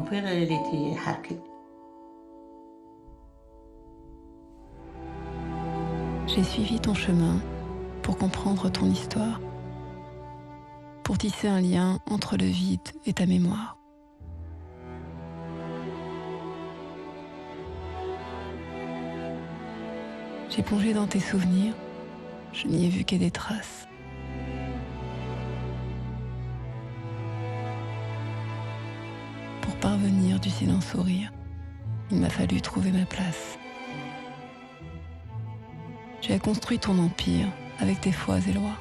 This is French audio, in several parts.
père, il était harki. J'ai suivi ton chemin pour comprendre ton histoire, pour tisser un lien entre le vide et ta mémoire. J'ai plongé dans tes souvenirs, je n'y ai vu que des traces. Pour parvenir du silence au rire, il m'a fallu trouver ma place. Tu as construit ton empire avec tes foi et lois.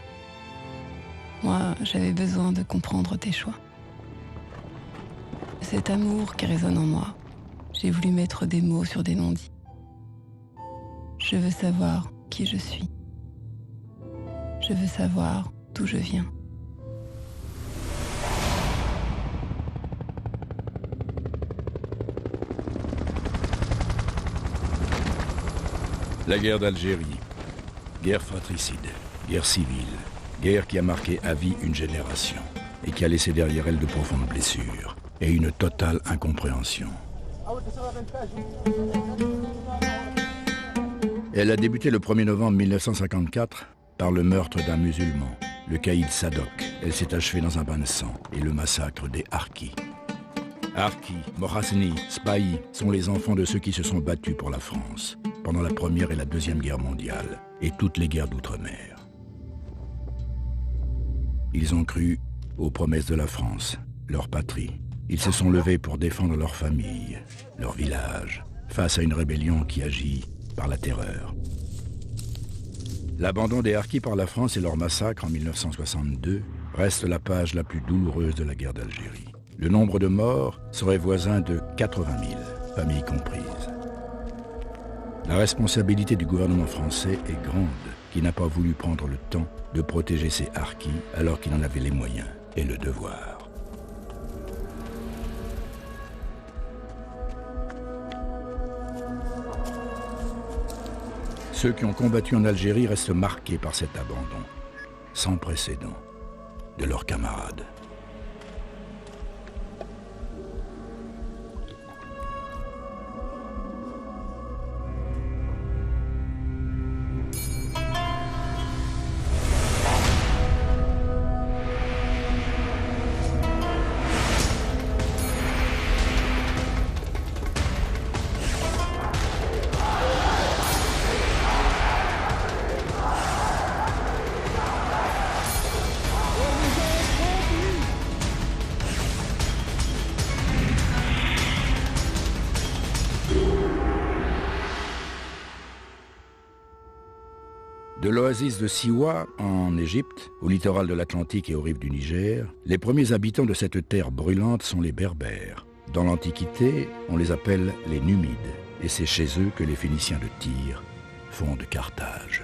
Moi, j'avais besoin de comprendre tes choix. Cet amour qui résonne en moi, j'ai voulu mettre des mots sur des non-dits. Je veux savoir qui je suis. Je veux savoir d'où je viens. La guerre d'Algérie. Guerre fratricide, guerre civile, guerre qui a marqué à vie une génération et qui a laissé derrière elle de profondes blessures et une totale incompréhension. Elle a débuté le 1er novembre 1954 par le meurtre d'un musulman, le caïd Sadok. Elle s'est achevée dans un bain de sang et le massacre des Harkis. Harkis, Mohasni, Spahi sont les enfants de ceux qui se sont battus pour la France pendant la Première et la Deuxième Guerre mondiale et toutes les guerres d'outre-mer. Ils ont cru aux promesses de la France, leur patrie. Ils se sont levés pour défendre leur famille, leur village, face à une rébellion qui agit par la terreur. L'abandon des Harkis par la France et leur massacre en 1962 reste la page la plus douloureuse de la guerre d'Algérie. Le nombre de morts serait voisin de 80 000, familles comprises. La responsabilité du gouvernement français est grande, qui n'a pas voulu prendre le temps de protéger ses Harkis alors qu'il en avait les moyens et le devoir. Ceux qui ont combattu en Algérie restent marqués par cet abandon, sans précédent, de leurs camarades. De l'oasis de Siwa, en Égypte, au littoral de l'Atlantique et aux rives du Niger, les premiers habitants de cette terre brûlante sont les Berbères. Dans l'Antiquité, on les appelle les Numides, et c'est chez eux que les Phéniciens de Tyr fondent Carthage.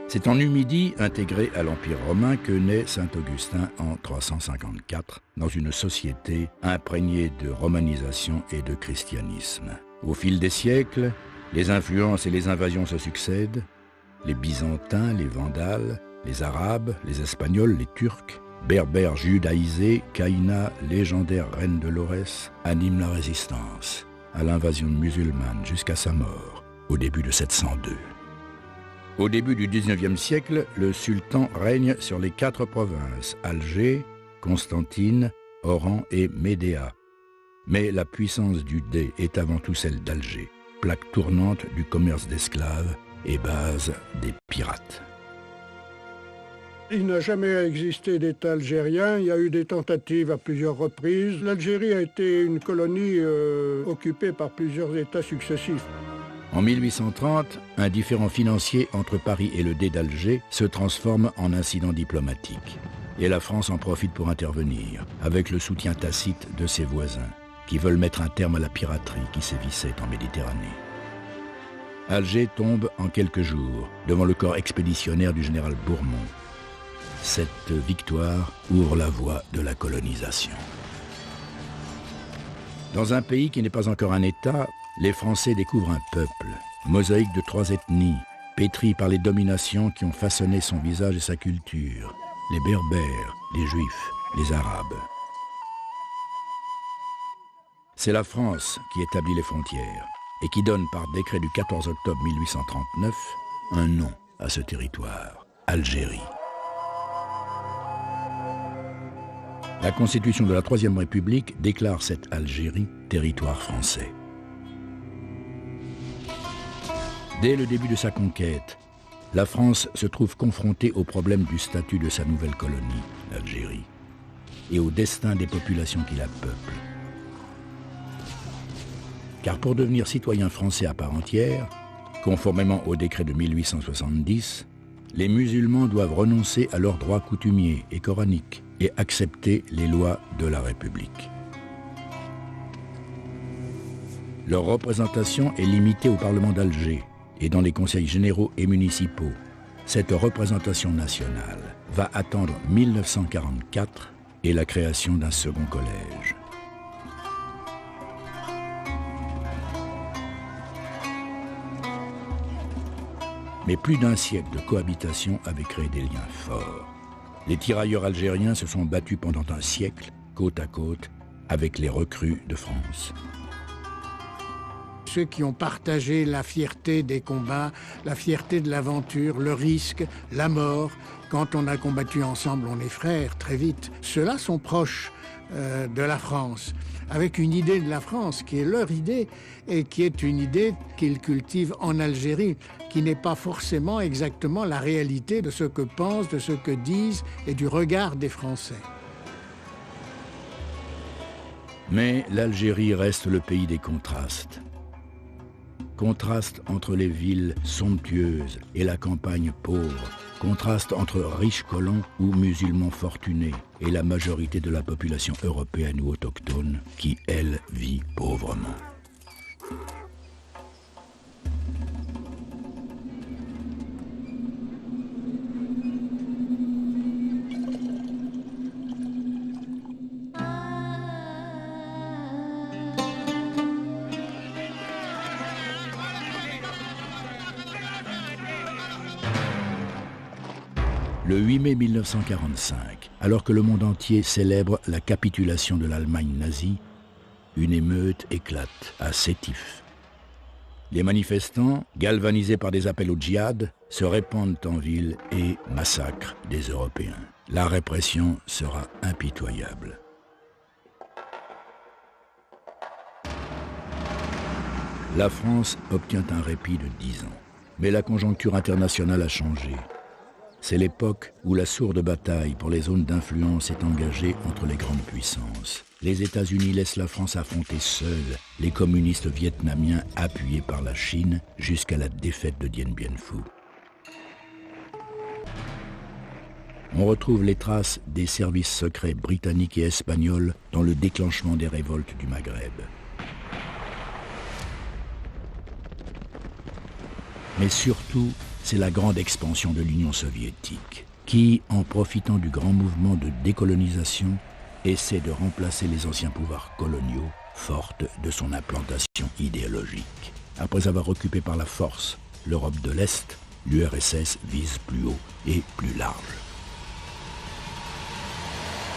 C'est en Numidie, intégrée à l'Empire romain, que naît saint Augustin en 354, dans une société imprégnée de romanisation et de christianisme. Au fil des siècles, les influences et les invasions se succèdent. Les Byzantins, les Vandales, les Arabes, les Espagnols, les Turcs, Berbères judaïsés, Caïna, légendaire reine de l'Aurès, animent la résistance à l'invasion musulmane jusqu'à sa mort, au début de 702. Au début du XIXe siècle, le sultan règne sur les 4 provinces, Alger, Constantine, Oran et Médéa. Mais la puissance du Dey est avant tout celle d'Alger, plaque tournante du commerce d'esclaves et base des pirates. Il n'a jamais existé d'État algérien, il y a eu des tentatives à plusieurs reprises. L'Algérie a été une colonie occupée par plusieurs États successifs. En 1830, un différend financier entre Paris et le Dey d'Alger se transforme en incident diplomatique. Et la France en profite pour intervenir, avec le soutien tacite de ses voisins, qui veulent mettre un terme à la piraterie qui sévissait en Méditerranée. Alger tombe en quelques jours devant le corps expéditionnaire du général Bourmont. Cette victoire ouvre la voie de la colonisation. Dans un pays qui n'est pas encore un État, les Français découvrent un peuple, mosaïque de 3 ethnies, pétri par les dominations qui ont façonné son visage et sa culture, les Berbères, les Juifs, les Arabes. C'est la France qui établit les frontières et qui donne par décret du 14 octobre 1839 un nom à ce territoire, Algérie. La Constitution de la Troisième République déclare cette Algérie territoire français. Dès le début de sa conquête, la France se trouve confrontée au problème du statut de sa nouvelle colonie, l'Algérie, et au destin des populations qui la peuplent. Car pour devenir citoyen français à part entière, conformément au décret de 1870, les musulmans doivent renoncer à leurs droits coutumiers et coraniques et accepter les lois de la République. Leur représentation est limitée au Parlement d'Alger et dans les conseils généraux et municipaux. Cette représentation nationale va attendre 1944 et la création d'un second collège. Mais plus d'un siècle de cohabitation avait créé des liens forts. Les tirailleurs algériens se sont battus pendant un siècle, côte à côte, avec les recrues de France. Ceux qui ont partagé la fierté des combats, la fierté de l'aventure, le risque, la mort. Quand on a combattu ensemble, on est frères très vite. Ceux-là sont proches de la France, avec une idée de la France qui est leur idée et qui est une idée qu'ils cultivent en Algérie, qui n'est pas forcément exactement la réalité de ce que pensent, de ce que disent et du regard des Français. Mais l'Algérie reste le pays des contrastes. Contraste entre les villes somptueuses et la campagne pauvre. Contraste entre riches colons ou musulmans fortunés et la majorité de la population européenne ou autochtone qui, elle, vit pauvrement. Le 8 mai 1945, alors que le monde entier célèbre la capitulation de l'Allemagne nazie, une émeute éclate à Sétif. Les manifestants, galvanisés par des appels au djihad, se répandent en ville et massacrent des Européens. La répression sera impitoyable. La France obtient un répit de 10 ans. Mais la conjoncture internationale a changé. C'est l'époque où la sourde bataille pour les zones d'influence est engagée entre les grandes puissances. Les États-Unis laissent la France affronter seule les communistes vietnamiens appuyés par la Chine jusqu'à la défaite de Dien Bien Phu. On retrouve les traces des services secrets britanniques et espagnols dans le déclenchement des révoltes du Maghreb. Mais surtout, c'est la grande expansion de l'Union soviétique, qui, en profitant du grand mouvement de décolonisation, essaie de remplacer les anciens pouvoirs coloniaux, forte de son implantation idéologique. Après avoir occupé par la force l'Europe de l'Est, l'URSS vise plus haut et plus large.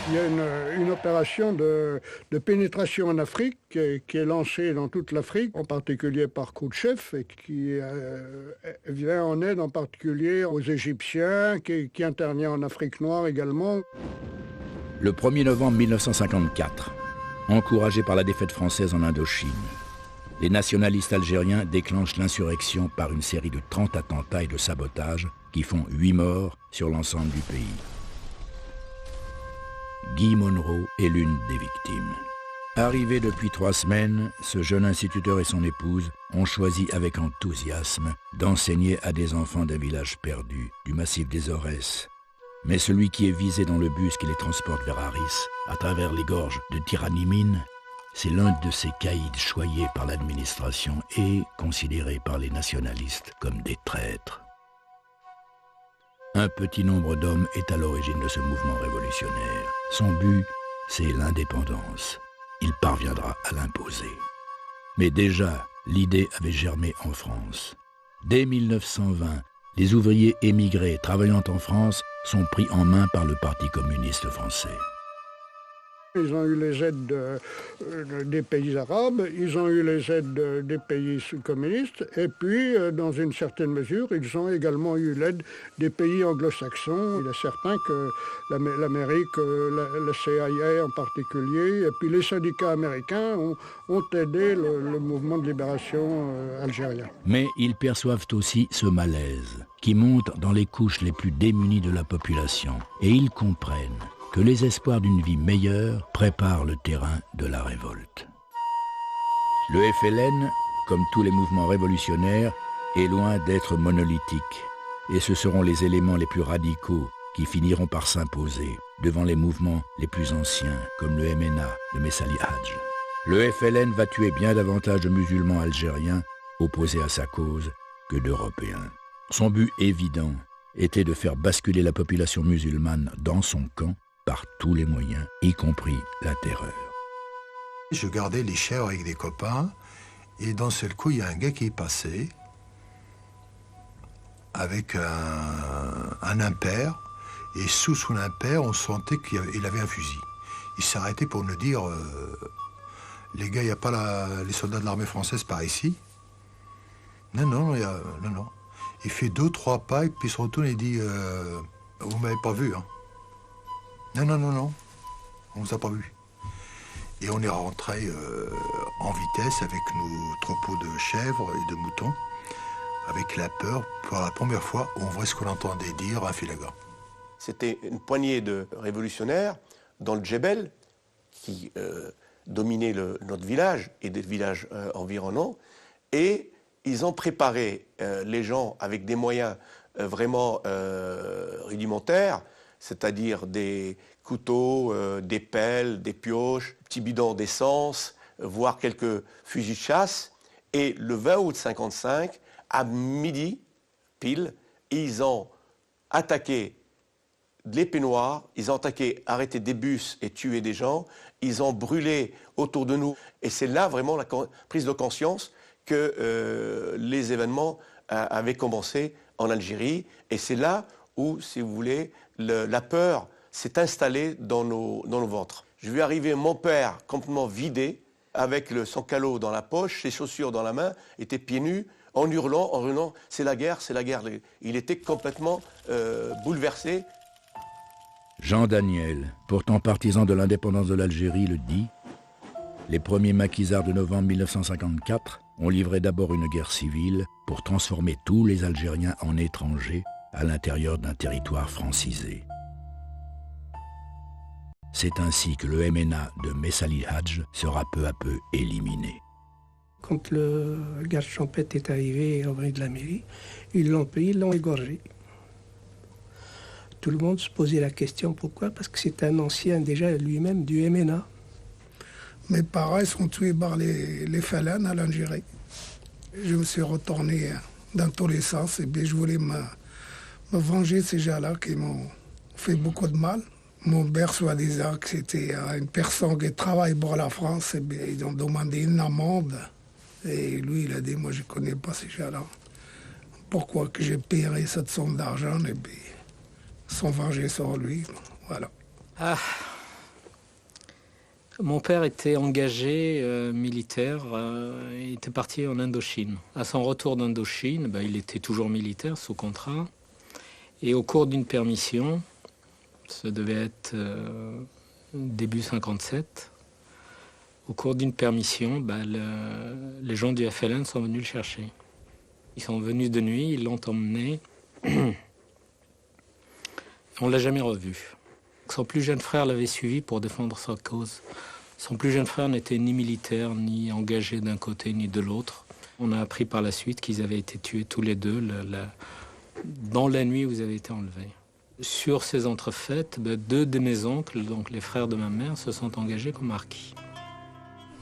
Il y a une opération de pénétration en Afrique qui est lancée dans toute l'Afrique, en particulier par Khrouchtchev, et qui vient en aide en particulier aux Égyptiens, qui intervient en Afrique noire également. Le 1er novembre 1954, encouragés par la défaite française en Indochine, les nationalistes algériens déclenchent l'insurrection par une série de 30 attentats et de sabotages qui font 8 morts sur l'ensemble du pays. Guy Monroe est l'une des victimes. Arrivé depuis 3 semaines, ce jeune instituteur et son épouse ont choisi avec enthousiasme d'enseigner à des enfants d'un village perdu, du massif des Aurès. Mais celui qui est visé dans le bus qui les transporte vers Arris, à travers les gorges de Tiranimine, c'est l'un de ces caïds choyés par l'administration et considérés par les nationalistes comme des traîtres. Un petit nombre d'hommes est à l'origine de ce mouvement révolutionnaire. Son but, c'est l'indépendance. Il parviendra à l'imposer. Mais déjà, l'idée avait germé en France. Dès 1920, les ouvriers émigrés travaillant en France sont pris en main par le Parti communiste français. Ils ont eu les aides des pays arabes, ils ont eu les aides des pays communistes, et puis, dans une certaine mesure, ils ont également eu l'aide des pays anglo-saxons. Il est certain que l'Amérique, la CIA en particulier, et puis les syndicats américains ont aidé le mouvement de libération algérien. Mais ils perçoivent aussi ce malaise qui monte dans les couches les plus démunies de la population, et ils comprennent que les espoirs d'une vie meilleure préparent le terrain de la révolte. Le FLN, comme tous les mouvements révolutionnaires, est loin d'être monolithique, et ce seront les éléments les plus radicaux qui finiront par s'imposer devant les mouvements les plus anciens, comme le MNA, le Messali Hadj. Le FLN va tuer bien davantage de musulmans algériens opposés à sa cause que d'Européens. Son but évident était de faire basculer la population musulmane dans son camp par tous les moyens, y compris la terreur. Je gardais les chèvres avec des copains, et d'un seul coup, il y a un gars qui est passé avec un impair, et sous son impair, on sentait qu'il avait un fusil. Il s'est arrêté pour nous dire les gars, il n'y a pas les soldats de l'armée française par ici. Non. Il fait 2-3 pas, et puis il se retourne et dit vous m'avez pas vu, hein. Non, on vous a pas vu. Et on est rentré en vitesse avec nos troupeaux de chèvres et de moutons, avec la peur, pour la première fois, on voit ce qu'on entendait dire un filaga. C'était une poignée de révolutionnaires dans le Djebel qui dominaient notre village et des villages environnants, et ils ont préparé les gens avec des moyens vraiment rudimentaires, c'est-à-dire des couteaux, des pelles, des pioches, petits bidons d'essence, voire quelques fusils de chasse. Et le 20 août 1955, à midi, pile, ils ont attaqué l'Épée Noire, ils ont arrêté des bus et tué des gens, ils ont brûlé autour de nous. Et c'est là vraiment la prise de conscience que les événements avaient commencé en Algérie. Et c'est là où, si vous voulez, la peur s'est installée dans nos ventres. Je vais arriver, mon père complètement vidé, avec son calot dans la poche, ses chaussures dans la main, était pieds nus, en hurlant, c'est la guerre. Il était complètement bouleversé. Jean Daniel, pourtant partisan de l'indépendance de l'Algérie, le dit. Les premiers maquisards de novembre 1954 ont livré d'abord une guerre civile pour transformer tous les Algériens en étrangers à l'intérieur d'un territoire francisé. C'est ainsi que le MNA de Messali Hadj sera peu à peu éliminé. Quand le garde champêtre est arrivé au bris de la mairie, ils l'ont pris, ils l'ont égorgé. Tout le monde se posait la question pourquoi, parce que c'est un ancien déjà lui-même du MNA. Mes parents sont tués par les FLN à l'Algérie. Je me suis retourné dans tous les sens et bien je voulais me venger de ces gens-là qui m'ont fait beaucoup de mal. Mon père, soi-disant que c'était une personne qui travaille pour la France, et bien ils ont demandé une amende. Et lui, il a dit, moi je ne connais pas ces gens-là. Pourquoi que j'ai payé cette somme d'argent? Et bien, ils sont vengés sur lui. Voilà. Mon père était engagé militaire, il était parti en Indochine. À son retour d'Indochine, il était toujours militaire, sous contrat. Et au cours d'une permission, ça devait être début 57, au cours d'une permission, les gens du FLN sont venus le chercher. Ils sont venus de nuit, ils l'ont emmené. On ne l'a jamais revu. Son plus jeune frère l'avait suivi pour défendre sa cause. Son plus jeune frère n'était ni militaire, ni engagé d'un côté, ni de l'autre. On a appris par la suite qu'ils avaient été tués tous les deux dans la nuit où ils avaient été enlevés. Sur ces entrefaites, deux de mes oncles, donc les frères de ma mère, se sont engagés comme harkis.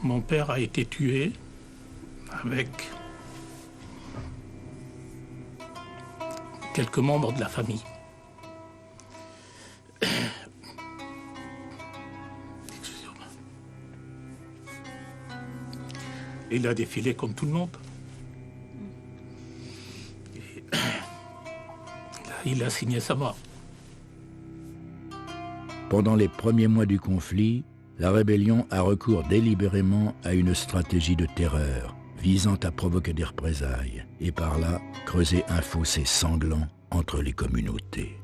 Mon père a été tué avec quelques membres de la famille. Il a défilé comme tout le monde. il a signé sa mort. Pendant les premiers mois du conflit, la rébellion a recours délibérément à une stratégie de terreur visant à provoquer des représailles et par là creuser un fossé sanglant entre les communautés.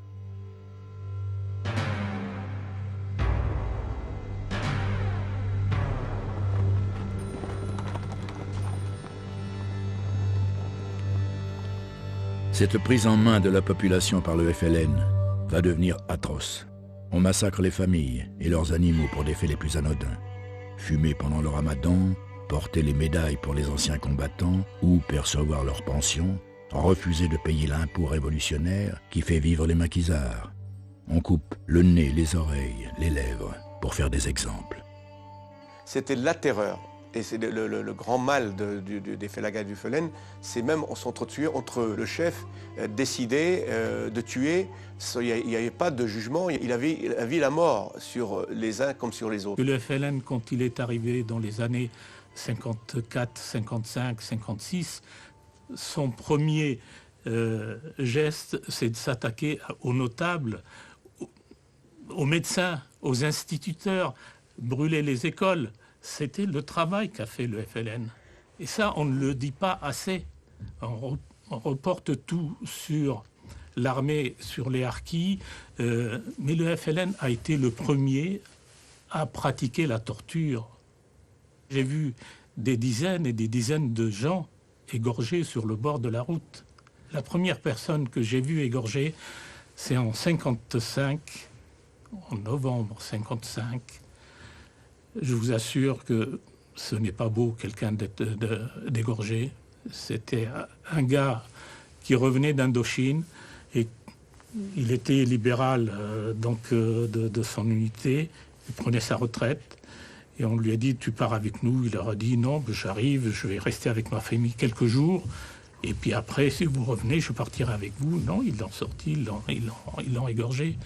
Cette prise en main de la population par le FLN va devenir atroce. On massacre les familles et leurs animaux pour des faits les plus anodins. Fumer pendant le ramadan, porter les médailles pour les anciens combattants ou percevoir leur pension, refuser de payer l'impôt révolutionnaire qui fait vivre les maquisards. On coupe le nez, les oreilles, les lèvres, pour faire des exemples. C'était la terreur. Et c'est le grand mal des Félagas du FLN, c'est même on s'entretuait entre le chef décidé de tuer. Il n'y avait pas de jugement, il avait la vie et la mort sur les uns comme sur les autres. Le FLN, quand il est arrivé dans les années 54, 55, 56, son premier geste, c'est de s'attaquer aux notables, aux médecins, aux instituteurs, brûler les écoles. C'était le travail qu'a fait le FLN. Et ça, on ne le dit pas assez. On reporte tout sur l'armée, sur les harkis, mais le FLN a été le premier à pratiquer la torture. J'ai vu des dizaines et des dizaines de gens égorgés sur le bord de la route. La première personne que j'ai vue égorgée, c'est en 55, en novembre 55. Je vous assure que ce n'est pas beau, quelqu'un d'égorgé. C'était un gars qui revenait d'Indochine et il était libéral de son unité. Il prenait sa retraite et on lui a dit « tu pars avec nous ». Il leur a dit « non, j'arrive, je vais rester avec ma famille quelques jours et puis après, si vous revenez, je partirai avec vous ». Non, ils l'ont sorti, ils l'ont égorgé.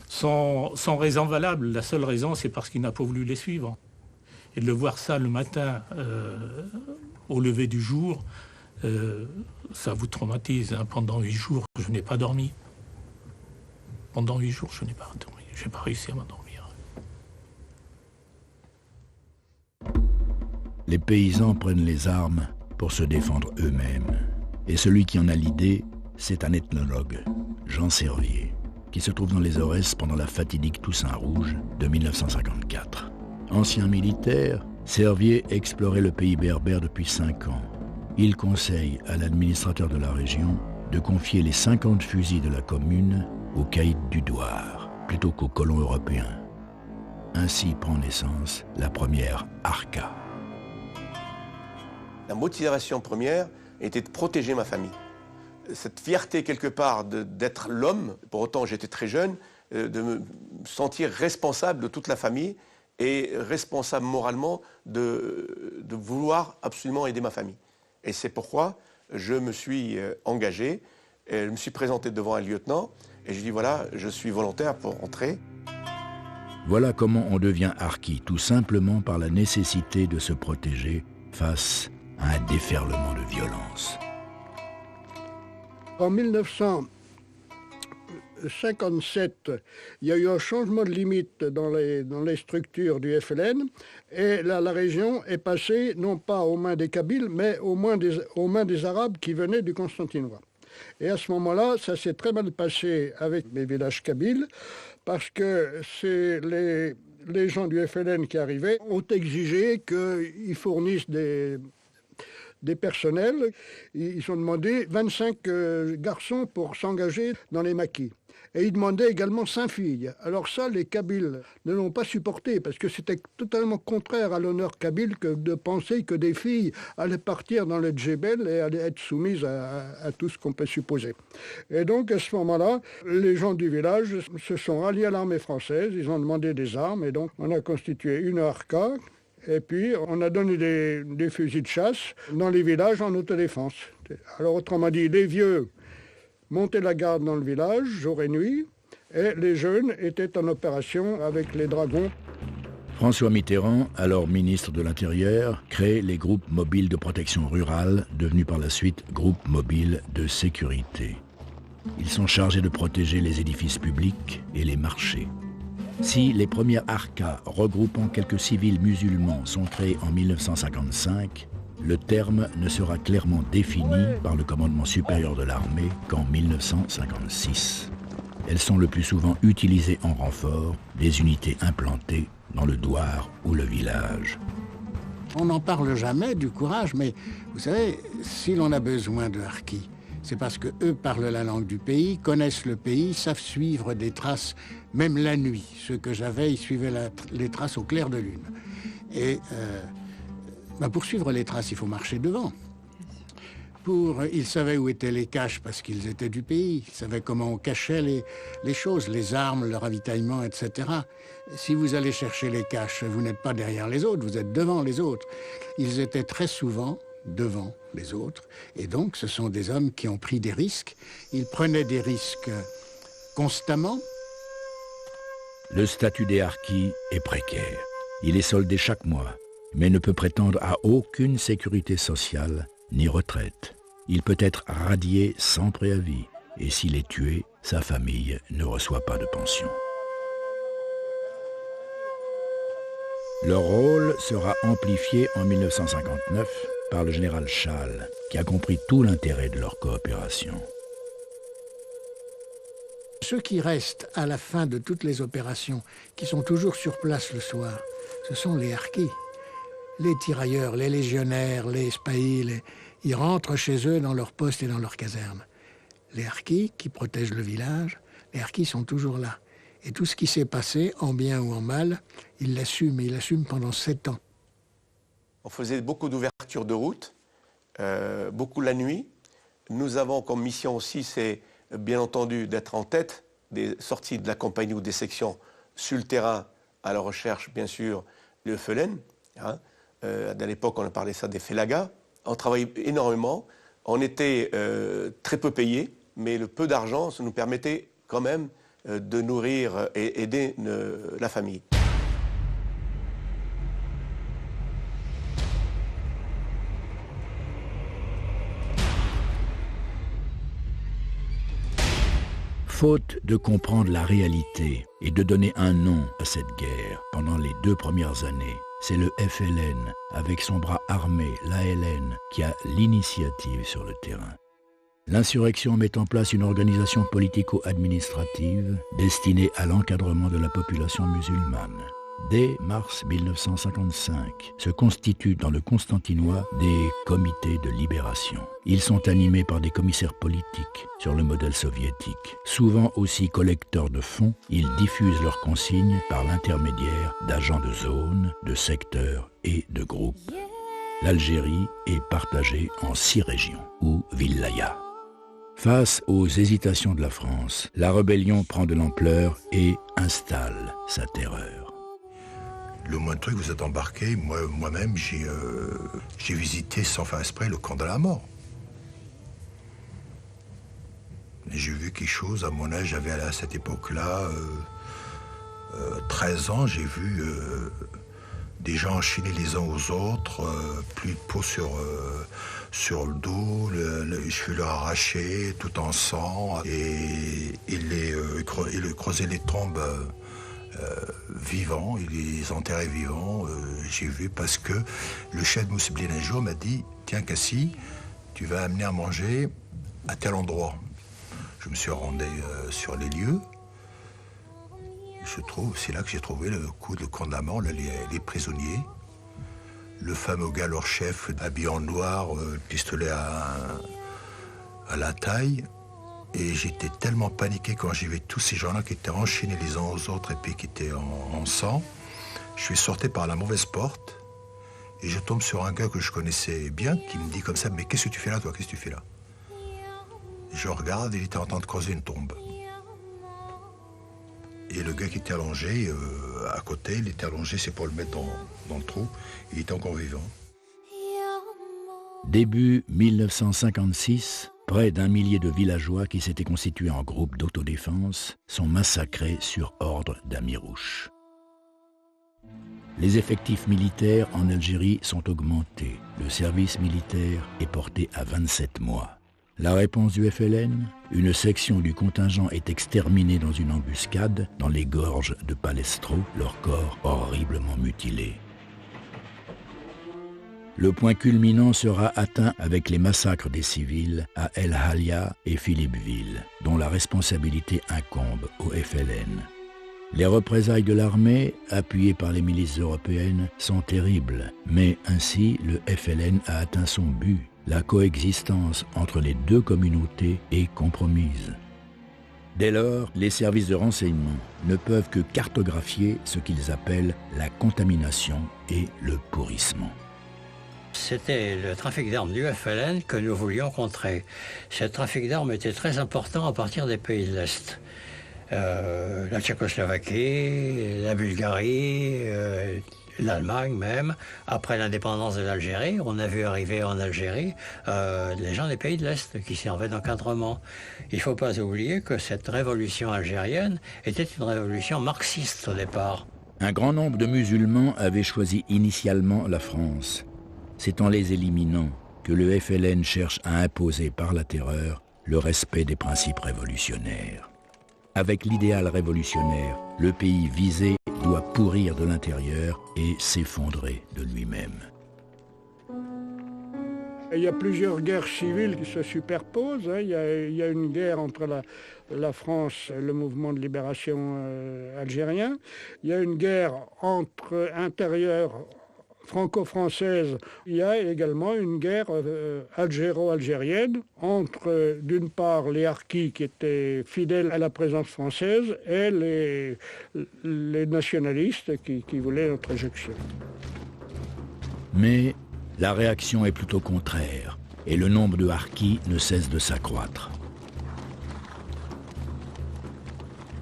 Sans raison valable. La seule raison, c'est parce qu'il n'a pas voulu les suivre. Et de le voir ça le matin, au lever du jour, ça vous traumatise. Hein. Pendant 8 jours, je n'ai pas dormi. Pendant 8 jours, je n'ai pas dormi. Je n'ai pas réussi à m'endormir. Les paysans prennent les armes pour se défendre eux-mêmes. Et celui qui en a l'idée, c'est un ethnologue, Jean Servier, qui se trouve dans les Aurès pendant la fatidique Toussaint Rouge de 1954. Ancien militaire, Servier explorait le pays berbère depuis 5 ans. Il conseille à l'administrateur de la région de confier les 50 fusils de la commune aux caïds du Douar, plutôt qu'aux colons européens. Ainsi prend naissance la première ARCA. La motivation première était de protéger ma famille. Cette fierté quelque part d'être l'homme, pour autant j'étais très jeune, de me sentir responsable de toute la famille et responsable moralement de vouloir absolument aider ma famille. Et c'est pourquoi je me suis engagé, et je me suis présenté devant un lieutenant et je lui ai dit voilà, je suis volontaire pour entrer. Voilà comment on devient harki, tout simplement par la nécessité de se protéger face à un déferlement de violence. En 1957, il y a eu un changement de limite dans les structures du FLN et là, la région est passée non pas aux mains des Kabyles, mais aux mains des Arabes qui venaient du Constantinois. Et à ce moment-là, ça s'est très mal passé avec les villages kabyles parce que c'est les gens du FLN qui arrivaient ont exigé qu'ils fournissent des personnels. Ils ont demandé 25 garçons pour s'engager dans les maquis. Et ils demandaient également 5 filles. Alors ça, les Kabyles ne l'ont pas supporté parce que c'était totalement contraire à l'honneur kabyle que de penser que des filles allaient partir dans le Djebel et allaient être soumises à tout ce qu'on peut supposer. Et donc, à ce moment-là, les gens du village se sont ralliés à l'armée française. Ils ont demandé des armes et donc on a constitué une ARCA. Et puis, on a donné des fusils de chasse dans les villages en autodéfense. Alors, autrement dit, les vieux montaient la garde dans le village, jour et nuit, et les jeunes étaient en opération avec les dragons. François Mitterrand, alors ministre de l'Intérieur, crée les groupes mobiles de protection rurale, devenus par la suite groupes mobiles de sécurité. Ils sont chargés de protéger les édifices publics et les marchés. Si les premières harkas regroupant quelques civils musulmans sont créées en 1955, le terme ne sera clairement défini par le commandement supérieur de l'armée qu'en 1956. Elles sont le plus souvent utilisées en renfort des unités implantées dans le douar ou le village. On n'en parle jamais du courage, mais vous savez, si l'on a besoin de harkis, c'est parce qu'eux parlent la langue du pays, connaissent le pays, savent suivre des traces, même la nuit. Ceux que j'avais, ils suivaient les traces au clair de lune. Et pour suivre les traces, il faut marcher devant. Ils savaient où étaient les caches parce qu'ils étaient du pays. Ils savaient comment on cachait les choses, les armes, le ravitaillement, etc. Si vous allez chercher les caches, vous n'êtes pas derrière les autres, vous êtes devant les autres. Ils étaient très souvent devant les autres. Et donc, ce sont des hommes qui ont pris des risques. Ils prenaient des risques constamment. Le statut des harkis est précaire. Il est soldé chaque mois, mais ne peut prétendre à aucune sécurité sociale ni retraite. Il peut être radié sans préavis, et s'il est tué, sa famille ne reçoit pas de pension. Leur rôle sera amplifié en 1959 par le général Schall, qui a compris tout l'intérêt de leur coopération. Ceux qui restent à la fin de toutes les opérations, qui sont toujours sur place le soir, ce sont les harkis. Les tirailleurs, les légionnaires, les spahis, ils rentrent chez eux dans leur poste et dans leur caserne. Les harkis qui protègent le village, les harkis sont toujours là. Et tout ce qui s'est passé, en bien ou en mal, ils l'assument, et ils l'assument pendant 7 ans. On faisait beaucoup d'ouvertures de route, beaucoup la nuit. Nous avons comme mission aussi, c'est bien entendu d'être en tête des sorties de la compagnie ou des sections sur le terrain, à la recherche, bien sûr, de Felen. À l'époque, on a parlé ça des félagas. On travaillait énormément. On était très peu payés, mais le peu d'argent, ça nous permettait quand même de nourrir et aider la famille. Faute de comprendre la réalité et de donner un nom à cette guerre pendant les 2 premières années, c'est le FLN, avec son bras armé, l'ALN, qui a l'initiative sur le terrain. L'insurrection met en place une organisation politico-administrative destinée à l'encadrement de la population musulmane. Dès mars 1955, se constituent dans le Constantinois des comités de libération. Ils sont animés par des commissaires politiques sur le modèle soviétique. Souvent aussi collecteurs de fonds, ils diffusent leurs consignes par l'intermédiaire d'agents de zone, de secteurs et de groupes. L'Algérie est partagée en 6 régions, ou vilayas. Face aux hésitations de la France, la rébellion prend de l'ampleur et installe sa terreur. Le moindre truc, vous êtes embarqué, moi-même, j'ai visité sans faire exprès le camp de la mort. Et j'ai vu quelque chose, à mon âge, j'avais à cette époque-là 13 ans, j'ai vu des gens enchaînés les uns aux autres, plus de peau sur le dos, les cheveux leur arrachés, tout en sang, et ils creusaient les tombes vivants, ils les enterraient vivants. J'ai vu parce que le chef de Mousseblin un jour m'a dit « Tiens Cassie, tu vas amener à manger à tel endroit ». Je me suis rendu sur les lieux. C'est là que j'ai trouvé le coup de camp de la mort, les prisonniers. Le fameux gars, leur chef, habillé en noir, pistolet à la taille. Et j'étais tellement paniqué quand j'ai vu tous ces gens-là qui étaient enchaînés les uns aux autres et puis qui étaient en sang. Je suis sorti par la mauvaise porte et je tombe sur un gars que je connaissais bien qui me dit comme ça « Mais qu'est-ce que tu fais là, toi? Qu'est-ce que tu fais là ?» Je regarde et il était en train de creuser une tombe. Et le gars qui était allongé à côté, il était allongé, c'est pour le mettre dans le trou, il était encore vivant. Début 1956, près d'1 millier de villageois qui s'étaient constitués en groupe d'autodéfense sont massacrés sur ordre d'Amirouche. Les effectifs militaires en Algérie sont augmentés. Le service militaire est porté à 27 mois. La réponse du FLN, une section du contingent est exterminée dans une embuscade dans les gorges de Palestro, leur corps horriblement mutilés. Le point culminant sera atteint avec les massacres des civils à El Halia et Philippeville, dont la responsabilité incombe au FLN. Les représailles de l'armée, appuyées par les milices européennes, sont terribles, mais ainsi le FLN a atteint son but. La coexistence entre les deux communautés est compromise. Dès lors, les services de renseignement ne peuvent que cartographier ce qu'ils appellent la contamination et le pourrissement. C'était le trafic d'armes du FLN que nous voulions contrer. Ce trafic d'armes était très important à partir des pays de l'Est. La Tchécoslovaquie, la Bulgarie, l'Allemagne même. Après l'indépendance de l'Algérie, on a vu arriver en Algérie les gens des pays de l'Est qui servaient d'encadrement. Il ne faut pas oublier que cette révolution algérienne était une révolution marxiste au départ. Un grand nombre de musulmans avaient choisi initialement la France. C'est en les éliminant que le FLN cherche à imposer par la terreur le respect des principes révolutionnaires. Avec l'idéal révolutionnaire, le pays visé doit pourrir de l'intérieur et s'effondrer de lui-même. Il y a plusieurs guerres civiles qui se superposent. Il y a une guerre entre la France et le mouvement de libération algérien. Il y a une guerre entre intérieure franco-française. Il y a également une guerre algéro-algérienne entre, d'une part, les harkis qui étaient fidèles à la présence française et les nationalistes qui voulaient notre éjection. Mais la réaction est plutôt contraire et le nombre de harkis ne cesse de s'accroître.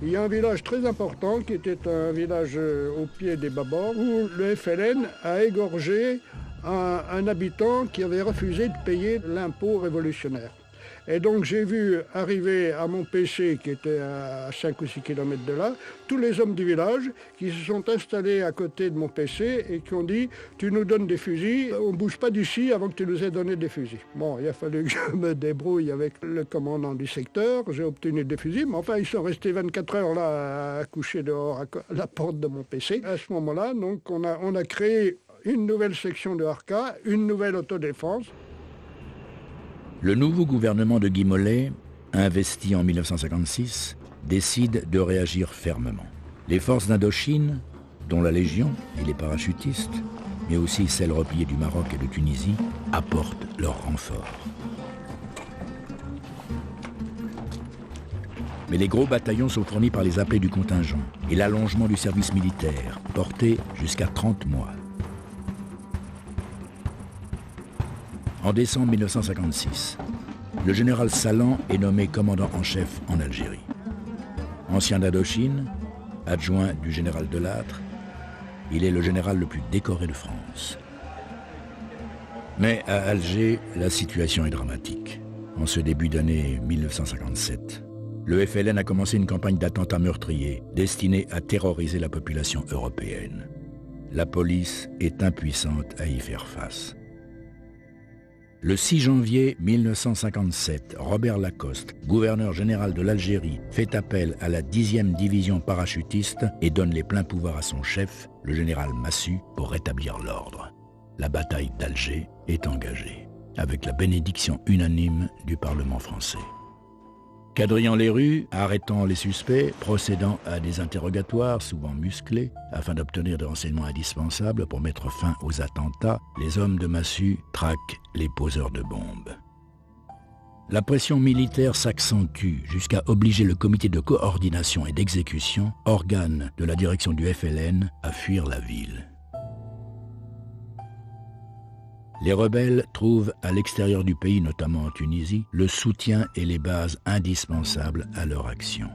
Il y a un village très important qui était un village au pied des Babors où le FLN a égorgé un habitant qui avait refusé de payer l'impôt révolutionnaire. Et donc j'ai vu arriver à mon PC, qui était à 5 ou 6 km de là, tous les hommes du village qui se sont installés à côté de mon PC et qui ont dit « Tu nous donnes des fusils, on ne bouge pas d'ici avant que tu nous aies donné des fusils ». Bon, il a fallu que je me débrouille avec le commandant du secteur, j'ai obtenu des fusils, mais enfin ils sont restés 24 heures là à coucher dehors à la porte de mon PC. À ce moment-là, donc, on a créé une nouvelle section de Harka, une nouvelle autodéfense. Le nouveau gouvernement de Guy Mollet, investi en 1956, décide de réagir fermement. Les forces d'Indochine, dont la Légion et les parachutistes, mais aussi celles repliées du Maroc et de Tunisie, apportent leur renfort. Mais les gros bataillons sont fournis par les appelés du contingent et l'allongement du service militaire, porté jusqu'à 30 mois. En décembre 1956, le général Salan est nommé commandant en chef en Algérie. Ancien d'Indochine, adjoint du général Delattre, il est le général le plus décoré de France. Mais à Alger, la situation est dramatique. En ce début d'année 1957, le FLN a commencé une campagne d'attentats meurtriers destinée à terroriser la population européenne. La police est impuissante à y faire face. Le 6 janvier 1957, Robert Lacoste, gouverneur général de l'Algérie, fait appel à la 10e division parachutiste et donne les pleins pouvoirs à son chef, le général Massu, pour rétablir l'ordre. La bataille d'Alger est engagée, avec la bénédiction unanime du Parlement français. Quadrillant les rues, arrêtant les suspects, procédant à des interrogatoires souvent musclés, afin d'obtenir des renseignements indispensables pour mettre fin aux attentats, les hommes de Massu traquent les poseurs de bombes. La pression militaire s'accentue jusqu'à obliger le comité de coordination et d'exécution, organe de la direction du FLN, à fuir la ville. Les rebelles trouvent à l'extérieur du pays, notamment en Tunisie, le soutien et les bases indispensables à leur action.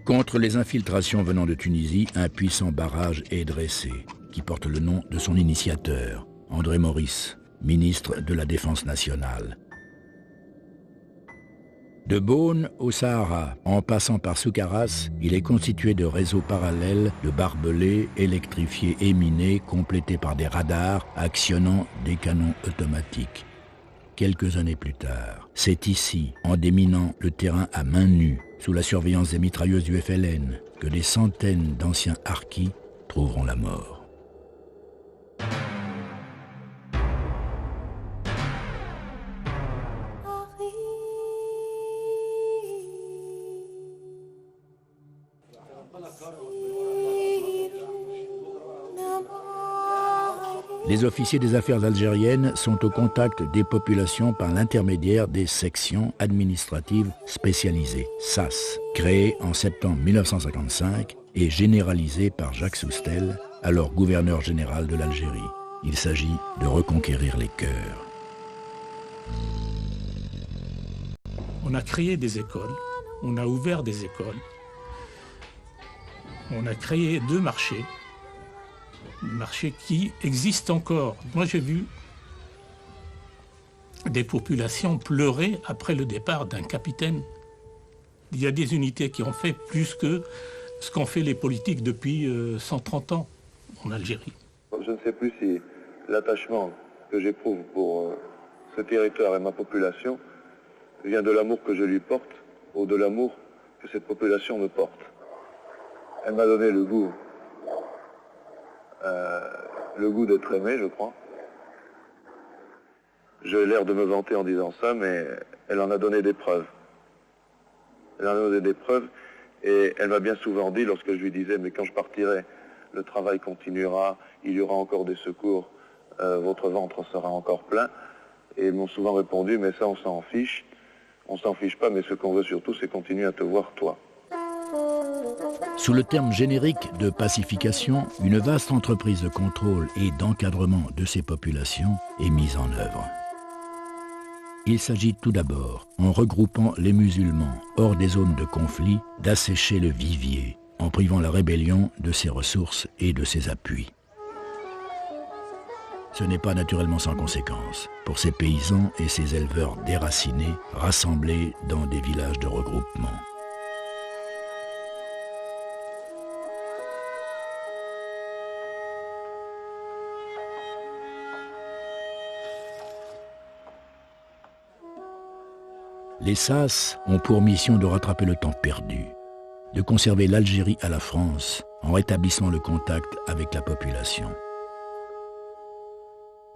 Contre les infiltrations venant de Tunisie, un puissant barrage est dressé, qui porte le nom de son initiateur, André Maurice, ministre de la Défense nationale. De Beaune au Sahara, en passant par Soukaras, il est constitué de réseaux parallèles de barbelés électrifiés et minés, complétés par des radars actionnant des canons automatiques. quelques années plus tard. C'est ici, en déminant le terrain à main nue, sous la surveillance des mitrailleuses du FLN, que des centaines d'anciens harkis trouveront la mort. Les officiers des affaires algériennes sont au contact des populations par l'intermédiaire des sections administratives spécialisées, SAS, créées en septembre 1955 et généralisées par Jacques Soustelle, alors gouverneur général de l'Algérie. Il s'agit de reconquérir les cœurs. On a créé des écoles, on a ouvert des écoles, on a créé 2 marchés. Marché qui existe encore. Moi, j'ai vu des populations pleurer après le départ d'un capitaine. Il y a des unités qui ont fait plus que ce qu'ont fait les politiques depuis 130 ans en Algérie. Je ne sais plus si l'attachement que j'éprouve pour ce territoire et ma population vient de l'amour que je lui porte ou de l'amour que cette population me porte. Elle m'a donné le goût d'être aimé, je crois. J'ai l'air de me vanter en disant ça, mais elle en a donné des preuves. Elle en a donné des preuves, et elle m'a bien souvent dit, lorsque je lui disais, mais quand je partirai, le travail continuera, il y aura encore des secours, votre ventre sera encore plein. Et ils m'ont souvent répondu, mais ça on s'en fiche. On s'en fiche pas, mais ce qu'on veut surtout, c'est continuer à te voir, toi. Sous le terme générique de pacification, une vaste entreprise de contrôle et d'encadrement de ces populations est mise en œuvre. Il s'agit tout d'abord, en regroupant les musulmans hors des zones de conflit, d'assécher le vivier, en privant la rébellion de ses ressources et de ses appuis. Ce n'est pas naturellement sans conséquence pour ces paysans et ces éleveurs déracinés rassemblés dans des villages de regroupement. Les SAS ont pour mission de rattraper le temps perdu, de conserver l'Algérie à la France en rétablissant le contact avec la population.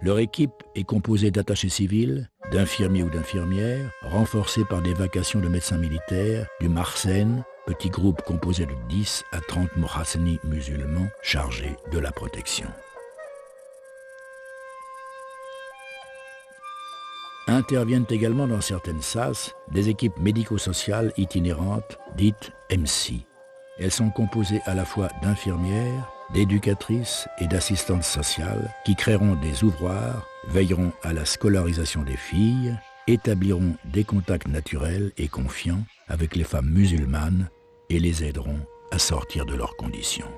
Leur équipe est composée d'attachés civils, d'infirmiers ou d'infirmières, renforcés par des vacations de médecins militaires, du Marsen, petit groupe composé de 10 à 30 Mohasseni musulmans chargés de la protection. Interviennent également dans certaines SAS des équipes médico-sociales itinérantes dites MC. Elles sont composées à la fois d'infirmières, d'éducatrices et d'assistantes sociales qui créeront des ouvroirs, veilleront à la scolarisation des filles, établiront des contacts naturels et confiants avec les femmes musulmanes et les aideront à sortir de leurs conditions.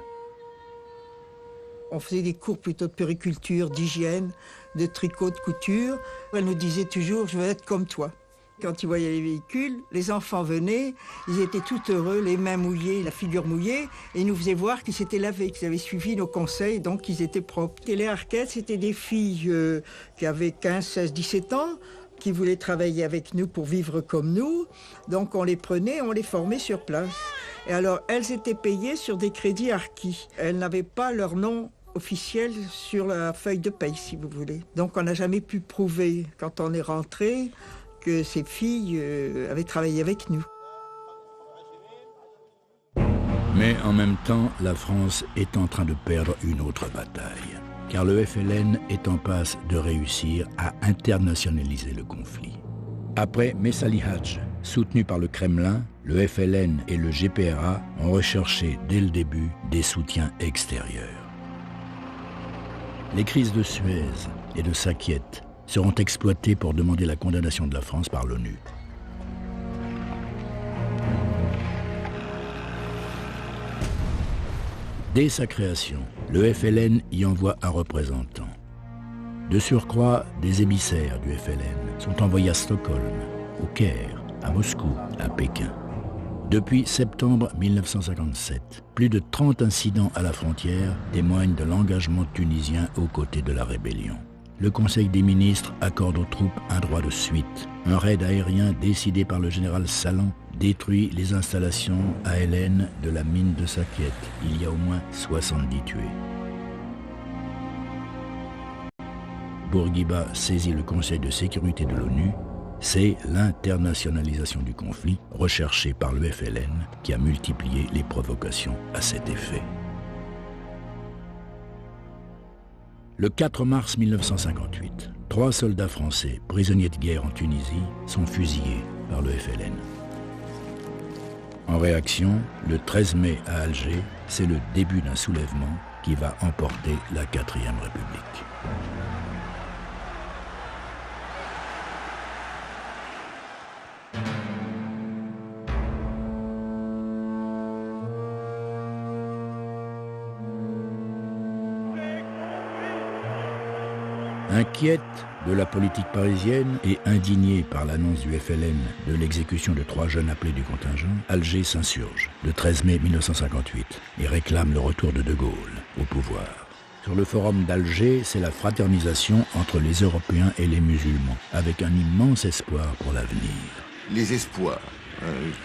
On faisait des cours plutôt de périculture, d'hygiène, de tricot, de couture. Elle nous disait toujours « je veux être comme toi ». Quand ils voyaient les véhicules, les enfants venaient, ils étaient tout heureux, les mains mouillées, la figure mouillée, et ils nous faisaient voir qu'ils s'étaient lavés, qu'ils avaient suivi nos conseils, donc qu'ils étaient propres. Et les harkètes, c'était des filles qui avaient 15, 16, 17 ans, qui voulaient travailler avec nous pour vivre comme nous. Donc on les prenait, on les formait sur place. Et alors, elles étaient payées sur des crédits harkis. Elles n'avaient pas leur nom officiel sur la feuille de paye, si vous voulez. Donc on n'a jamais pu prouver, quand on est rentré, que ces filles avaient travaillé avec nous. Mais en même temps, la France est en train de perdre une autre bataille, car le FLN est en passe de réussir à internationaliser le conflit. Après Messali Hadj, soutenu par le Kremlin, le FLN et le GPRA ont recherché dès le début des soutiens extérieurs. Les crises de Suez et de Sakiet seront exploitées pour demander la condamnation de la France par l'ONU. Dès sa création, le FLN y envoie un représentant. De surcroît, des émissaires du FLN sont envoyés à Stockholm, au Caire, à Moscou, à Pékin. Depuis septembre 1957, plus de 30 incidents à la frontière témoignent de l'engagement tunisien aux côtés de la rébellion. le Conseil des ministres accorde aux troupes un droit de suite. Un raid aérien décidé par le général Salan détruit les installations ALN de la mine de Sakiet. Il y a au moins 70 tués. Bourguiba saisit le Conseil de sécurité de l'ONU. C'est l'internationalisation du conflit recherchée par le FLN qui a multiplié les provocations à cet effet. Le 4 mars 1958, 3 soldats français prisonniers de guerre en Tunisie sont fusillés par le FLN. En réaction, le 13 mai à Alger, c'est le début d'un soulèvement qui va emporter la 4e République. Inquiète de la politique parisienne et indignée par l'annonce du FLN de l'exécution de 3 jeunes appelés du contingent, Alger s'insurge le 13 mai 1958 et réclame le retour de Gaulle au pouvoir. Sur le forum d'Alger, c'est la fraternisation entre les Européens et les musulmans, avec un immense espoir pour l'avenir. Les espoirs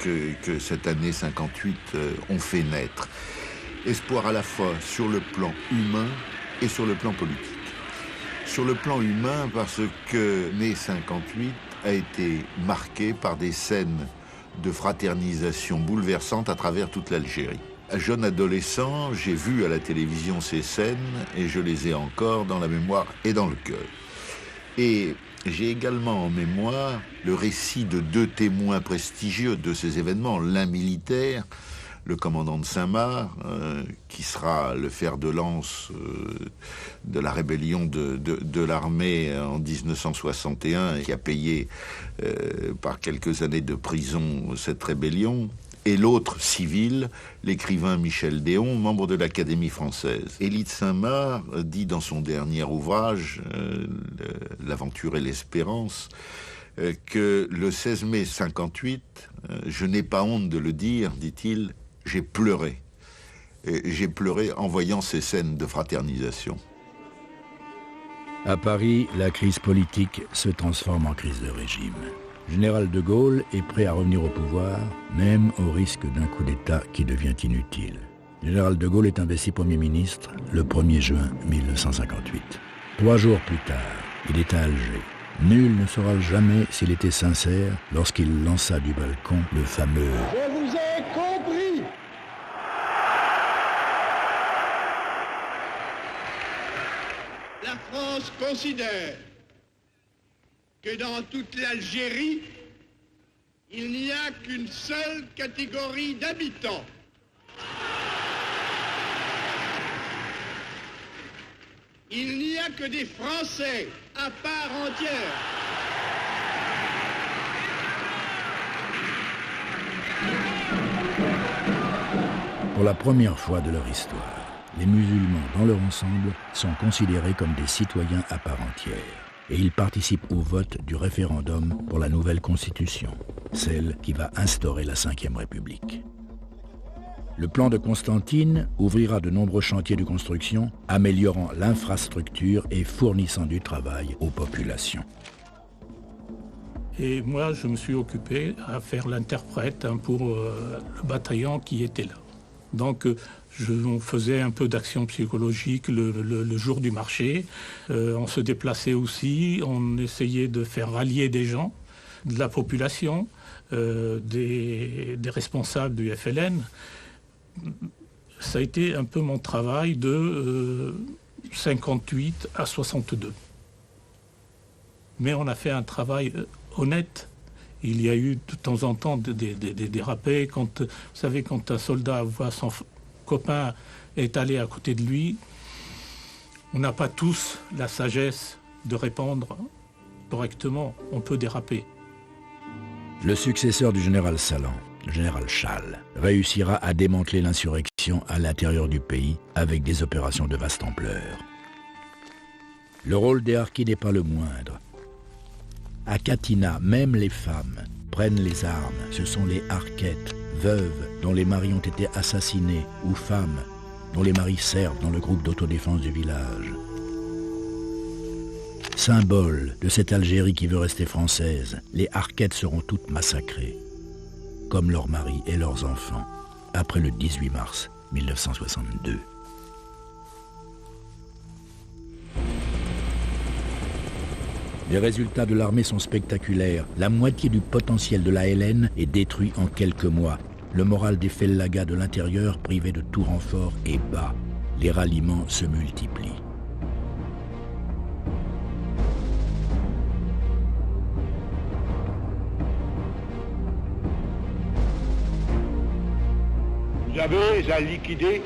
que cette année 58 ont fait naître. Espoir à la fois sur le plan humain et sur le plan politique. Sur le plan humain, parce que mai 58 a été marqué par des scènes de fraternisation bouleversantes à travers toute l'Algérie. Jeune adolescent, j'ai vu à la télévision ces scènes et je les ai encore dans la mémoire et dans le cœur. Et j'ai également en mémoire le récit de 2 témoins prestigieux de ces événements, l'un militaire, le commandant de Saint-Marc, qui sera le fer de lance de la rébellion de l'armée en 1961 et qui a payé par quelques années de prison cette rébellion, et l'autre civil, l'écrivain Michel Déon, membre de l'Académie française. Élie de Saint-Marc dit dans son dernier ouvrage, L'aventure et l'espérance, que le 16 mai 58, je n'ai pas honte de le dire, dit-il, j'ai pleuré. Et j'ai pleuré en voyant ces scènes de fraternisation. À Paris, la crise politique se transforme en crise de régime. Le général de Gaulle est prêt à revenir au pouvoir, même au risque d'un coup d'État qui devient inutile. Le général de Gaulle est investi Premier ministre le 1er juin 1958. 3 jours plus tard, il est à Alger. Nul ne saura jamais s'il était sincère lorsqu'il lança du balcon le fameux « Je vous ai compris !» La France considère que dans toute l'Algérie, il n'y a qu'une seule catégorie d'habitants. Il n'y a que des Français à part entière. Pour la première fois de leur histoire, les musulmans dans leur ensemble sont considérés comme des citoyens à part entière. Et ils participent au vote du référendum pour la nouvelle constitution, celle qui va instaurer la Ve République. Le plan de Constantine ouvrira de nombreux chantiers de construction, améliorant l'infrastructure et fournissant du travail aux populations. Et moi, je me suis occupé à faire l'interprète pour le bataillon qui était là. Donc, on faisait un peu d'action psychologique le jour du marché. On se déplaçait aussi, on essayait de faire rallier des gens, de la population, des responsables du FLN. Ça a été un peu mon travail de 58 à 62. Mais on a fait un travail honnête. Il y a eu de temps en temps des dérapés. Vous savez, quand un soldat voit son copain est allé à côté de lui, on n'a pas tous la sagesse de répondre correctement. On peut déraper. Le successeur du général Salan, le général Chasles, réussira à démanteler l'insurrection à l'intérieur du pays avec des opérations de vaste ampleur. Le rôle des harkis n'est pas le moindre. À Katina, même les femmes prennent les armes. Ce sont les harkettes, veuves, dont les maris ont été assassinés, ou femmes, dont les maris servent dans le groupe d'autodéfense du village. Symbole de cette Algérie qui veut rester française, les Harquettes seront toutes massacrées, comme leurs maris et leurs enfants, après le 18 mars 1962. Les résultats de l'armée sont spectaculaires. La moitié du potentiel de la LN est détruit en quelques mois. Le moral des fellagas de l'intérieur, privés de tout renfort, est bas. Les ralliements se multiplient. Vous avez à liquider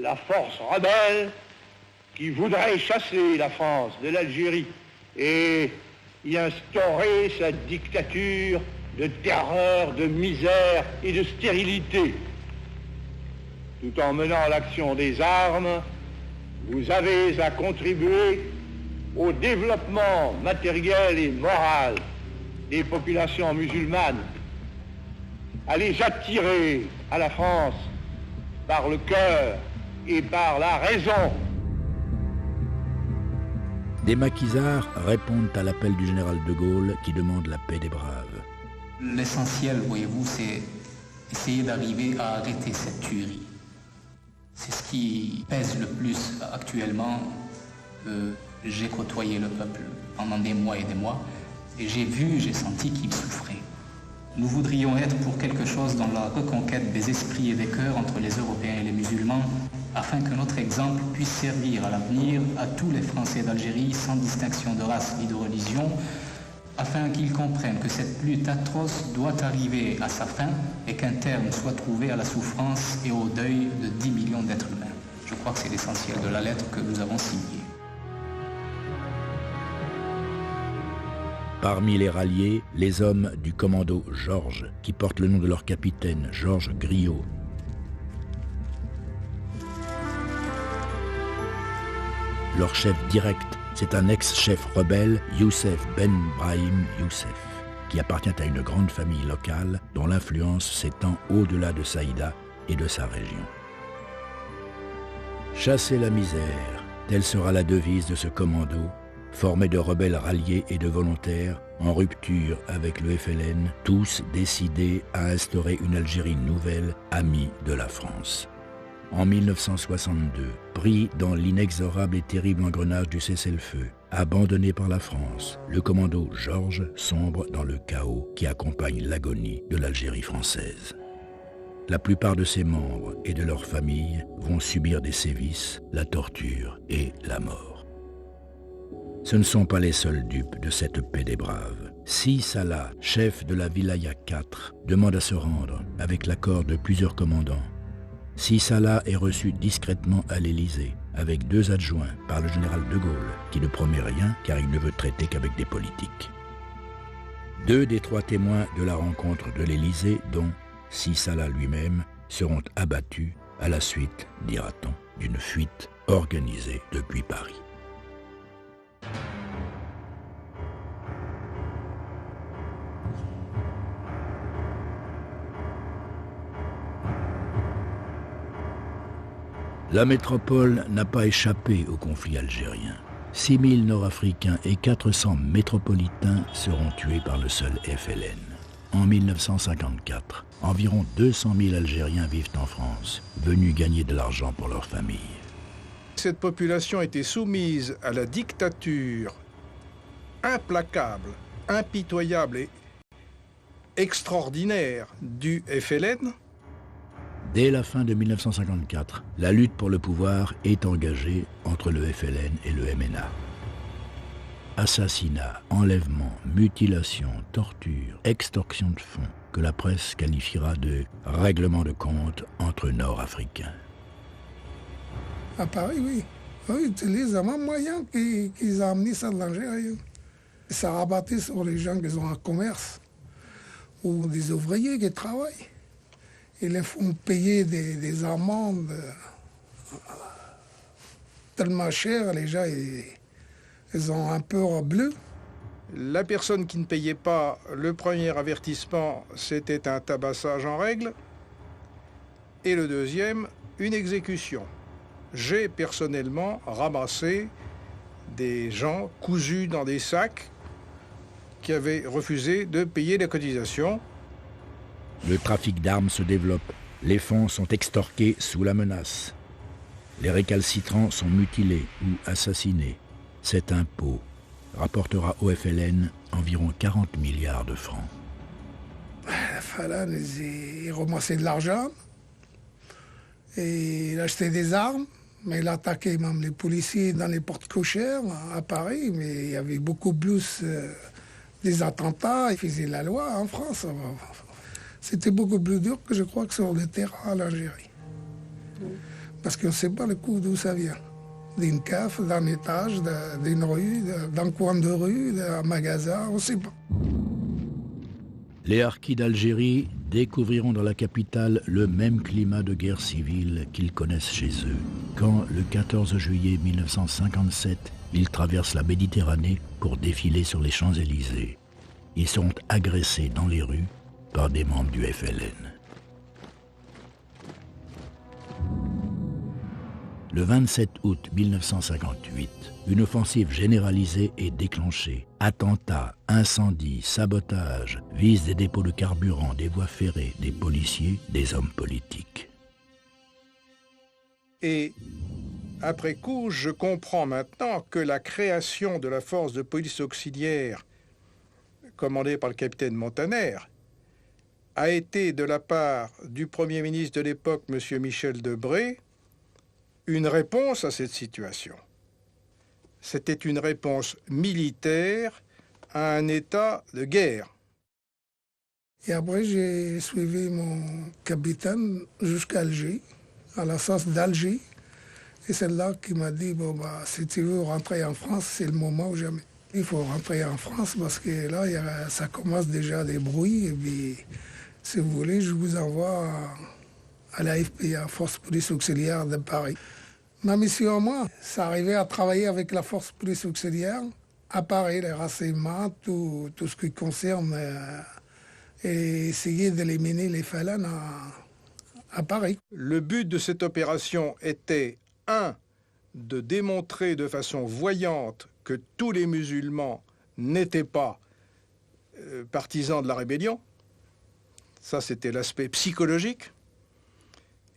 la force rebelle qui voudrait chasser la France de l'Algérie et y instaurer sa dictature de terreur, de misère et de stérilité. Tout en menant l'action des armes, vous avez à contribuer au développement matériel et moral des populations musulmanes, à les attirer à la France par le cœur et par la raison. Des maquisards répondent à l'appel du général de Gaulle qui demande la paix des braves. L'essentiel, voyez-vous, c'est essayer d'arriver à arrêter cette tuerie. C'est ce qui pèse le plus actuellement. J'ai côtoyé le peuple pendant des mois et des mois, et j'ai senti qu'il souffrait. Nous voudrions être pour quelque chose dans la reconquête des esprits et des cœurs entre les Européens et les musulmans, afin que notre exemple puisse servir à l'avenir à tous les Français d'Algérie, sans distinction de race ni de religion, afin qu'ils comprennent que cette lutte atroce doit arriver à sa fin et qu'un terme soit trouvé à la souffrance et au deuil de 10 millions d'êtres humains. Je crois que c'est l'essentiel de la lettre que nous avons signée. Parmi les ralliés, les hommes du commando Georges, qui portent le nom de leur capitaine, Georges Griot. Leur chef direct, c'est un ex-chef rebelle, Youssef Ben Brahim Youssef, qui appartient à une grande famille locale dont l'influence s'étend au-delà de Saïda et de sa région. Chasser la misère, telle sera la devise de ce commando, formé de rebelles ralliés et de volontaires, en rupture avec le FLN, tous décidés à instaurer une Algérie nouvelle, amie de la France. En 1962, pris dans l'inexorable et terrible engrenage du cessez-le-feu, abandonné par la France, le commando Georges sombre dans le chaos qui accompagne l'agonie de l'Algérie française. La plupart de ses membres et de leurs familles vont subir des sévices, la torture et la mort. Ce ne sont pas les seuls dupes de cette paix des braves. Si Salah, chef de la Wilaya 4, demande à se rendre avec l'accord de plusieurs commandants, Si Salah est reçu discrètement à l'Élysée, avec 2 adjoints par le général de Gaulle, qui ne promet rien car il ne veut traiter qu'avec des politiques. 2 des 3 témoins de la rencontre de l'Élysée, dont Si Salah lui-même, seront abattus à la suite, dira-t-on, d'une fuite organisée depuis Paris. La métropole n'a pas échappé au conflit algérien. 6 000 Nord-Africains et 400 métropolitains seront tués par le seul FLN. En 1954, environ 200 000 Algériens vivent en France, venus gagner de l'argent pour leur famille. Cette population était soumise à la dictature implacable, impitoyable et extraordinaire du FLN. Dès la fin de 1954, la lutte pour le pouvoir est engagée entre le FLN et le MNA. Assassinats, enlèvements, mutilations, tortures, extorsion de fonds, que la presse qualifiera de règlement de compte entre Nord-Africains. À Paris, oui. Ils utilisent les mêmes moyens qu'ils ont amené ça de l'Algérie. Ça rabattait sur les gens qui ont un commerce ou des ouvriers qui travaillent. Ils les font payer des amendes tellement chères, les gens, ils ont un peur bleu. La personne qui ne payait pas le premier avertissement, c'était un tabassage en règle. Et le deuxième, une exécution. J'ai personnellement ramassé des gens cousus dans des sacs qui avaient refusé de payer les cotisations. Le trafic d'armes se développe. Les fonds sont extorqués sous la menace. Les récalcitrants sont mutilés ou assassinés. Cet impôt rapportera au FLN environ 40 milliards de francs. La FLN, ils ramassaient de l'argent et ils achetaient des armes, mais ils attaquaient même les policiers dans les portes cochères à Paris, mais il y avait beaucoup plus des attentats. Ils faisaient la loi en France. C'était beaucoup plus dur que je crois que sur le terrain en Algérie. Parce qu'on ne sait pas le coup d'où ça vient. D'une cave, d'un étage, d'une rue, d'un coin de rue, d'un magasin, on ne sait pas. Les harkis d'Algérie découvriront dans la capitale le même climat de guerre civile qu'ils connaissent chez eux, quand, le 14 juillet 1957, ils traversent la Méditerranée pour défiler sur les Champs-Élysées. Ils seront agressés dans les rues par des membres du FLN. Le 27 août 1958, une offensive généralisée est déclenchée. Attentats, incendies, sabotages visent des dépôts de carburant, des voies ferrées, des policiers, des hommes politiques. Et après coup, je comprends maintenant que la création de la force de police auxiliaire, commandée par le capitaine Montaner, a été de la part du Premier ministre de l'époque, M. Michel Debré, une réponse à cette situation. C'était une réponse militaire à un état de guerre. Et après, j'ai suivi mon capitaine jusqu'à Alger, à la source d'Alger. Et c'est là qu'il m'a dit, bon, bah, si tu veux rentrer en France, c'est le moment ou jamais. Il faut rentrer en France parce que là, ça commence déjà des bruits. Et puis, si vous voulez, je vous envoie à l'AFP, à Force Police Auxiliaire de Paris. Ma mission à moi, c'est arriver à travailler avec la Force Police Auxiliaire à Paris, les renseignements, tout ce qui concerne, et essayer d'éliminer les FLN à Paris. Le but de cette opération était, 1, de démontrer de façon voyante que tous les musulmans n'étaient pas partisans de la rébellion. Ça, c'était l'aspect psychologique.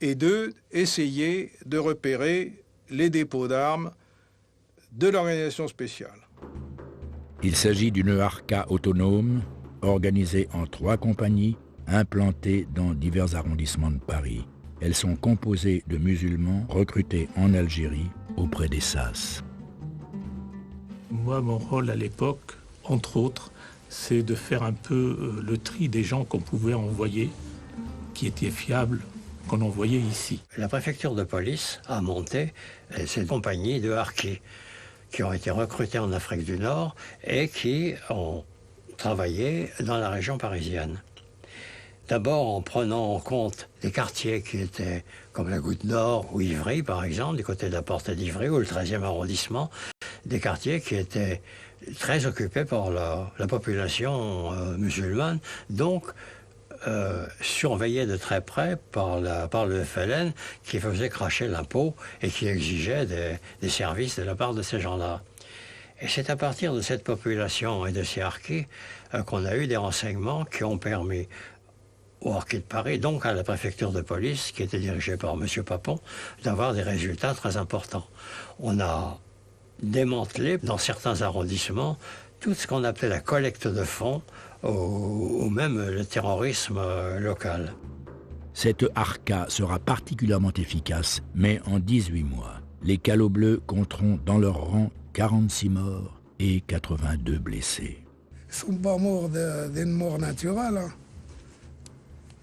Et 2, essayer de repérer les dépôts d'armes de l'organisation spéciale. Il s'agit d'une harka autonome, organisée en 3 compagnies, implantées dans divers arrondissements de Paris. Elles sont composées de musulmans recrutés en Algérie auprès des SAS. Moi, mon rôle à l'époque, entre autres, c'est de faire un peu le tri des gens qu'on pouvait envoyer, qui étaient fiables, qu'on envoyait ici. La préfecture de police a monté cette compagnie de harkis qui ont été recrutés en Afrique du Nord et qui ont travaillé dans la région parisienne. D'abord en prenant en compte des quartiers qui étaient comme la Goutte d'Or ou Ivry, par exemple, du côté de la Porte d'Ivry ou le 13e arrondissement, des quartiers qui étaient très occupés par la population musulmane, donc surveillés de très près par le FLN qui faisait cracher l'impôt et qui exigeait des services de la part de ces gens-là. Et c'est à partir de cette population et de ces harkis qu'on a eu des renseignements qui ont permis aux harkis de Paris, donc à la préfecture de police, qui était dirigée par M. Papon, d'avoir des résultats très importants. On a démantelé dans certains arrondissements tout ce qu'on appelait la collecte de fonds ou même le terrorisme local. Cette harka sera particulièrement efficace, mais en 18 mois, les calots bleus compteront dans leur rang 46 morts et 82 blessés. Ils ne sont pas morts d'une mort naturelle. Hein.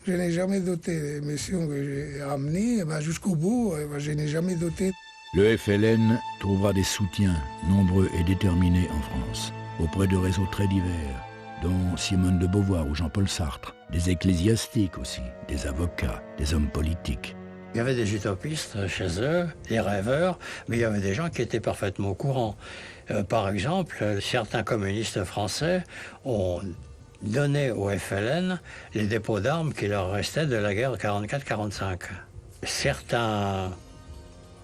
Je n'ai jamais douté des missions que j'ai amenées jusqu'au bout. Je n'ai jamais douté. Le FLN trouvera des soutiens nombreux et déterminés en France, auprès de réseaux très divers, dont Simone de Beauvoir ou Jean-Paul Sartre, des ecclésiastiques aussi, des avocats, des hommes politiques. Il y avait des utopistes chez eux, des rêveurs, mais il y avait des gens qui étaient parfaitement au courant. Par exemple, certains communistes français ont donné au FLN les dépôts d'armes qui leur restaient de la guerre de 44-45. Certains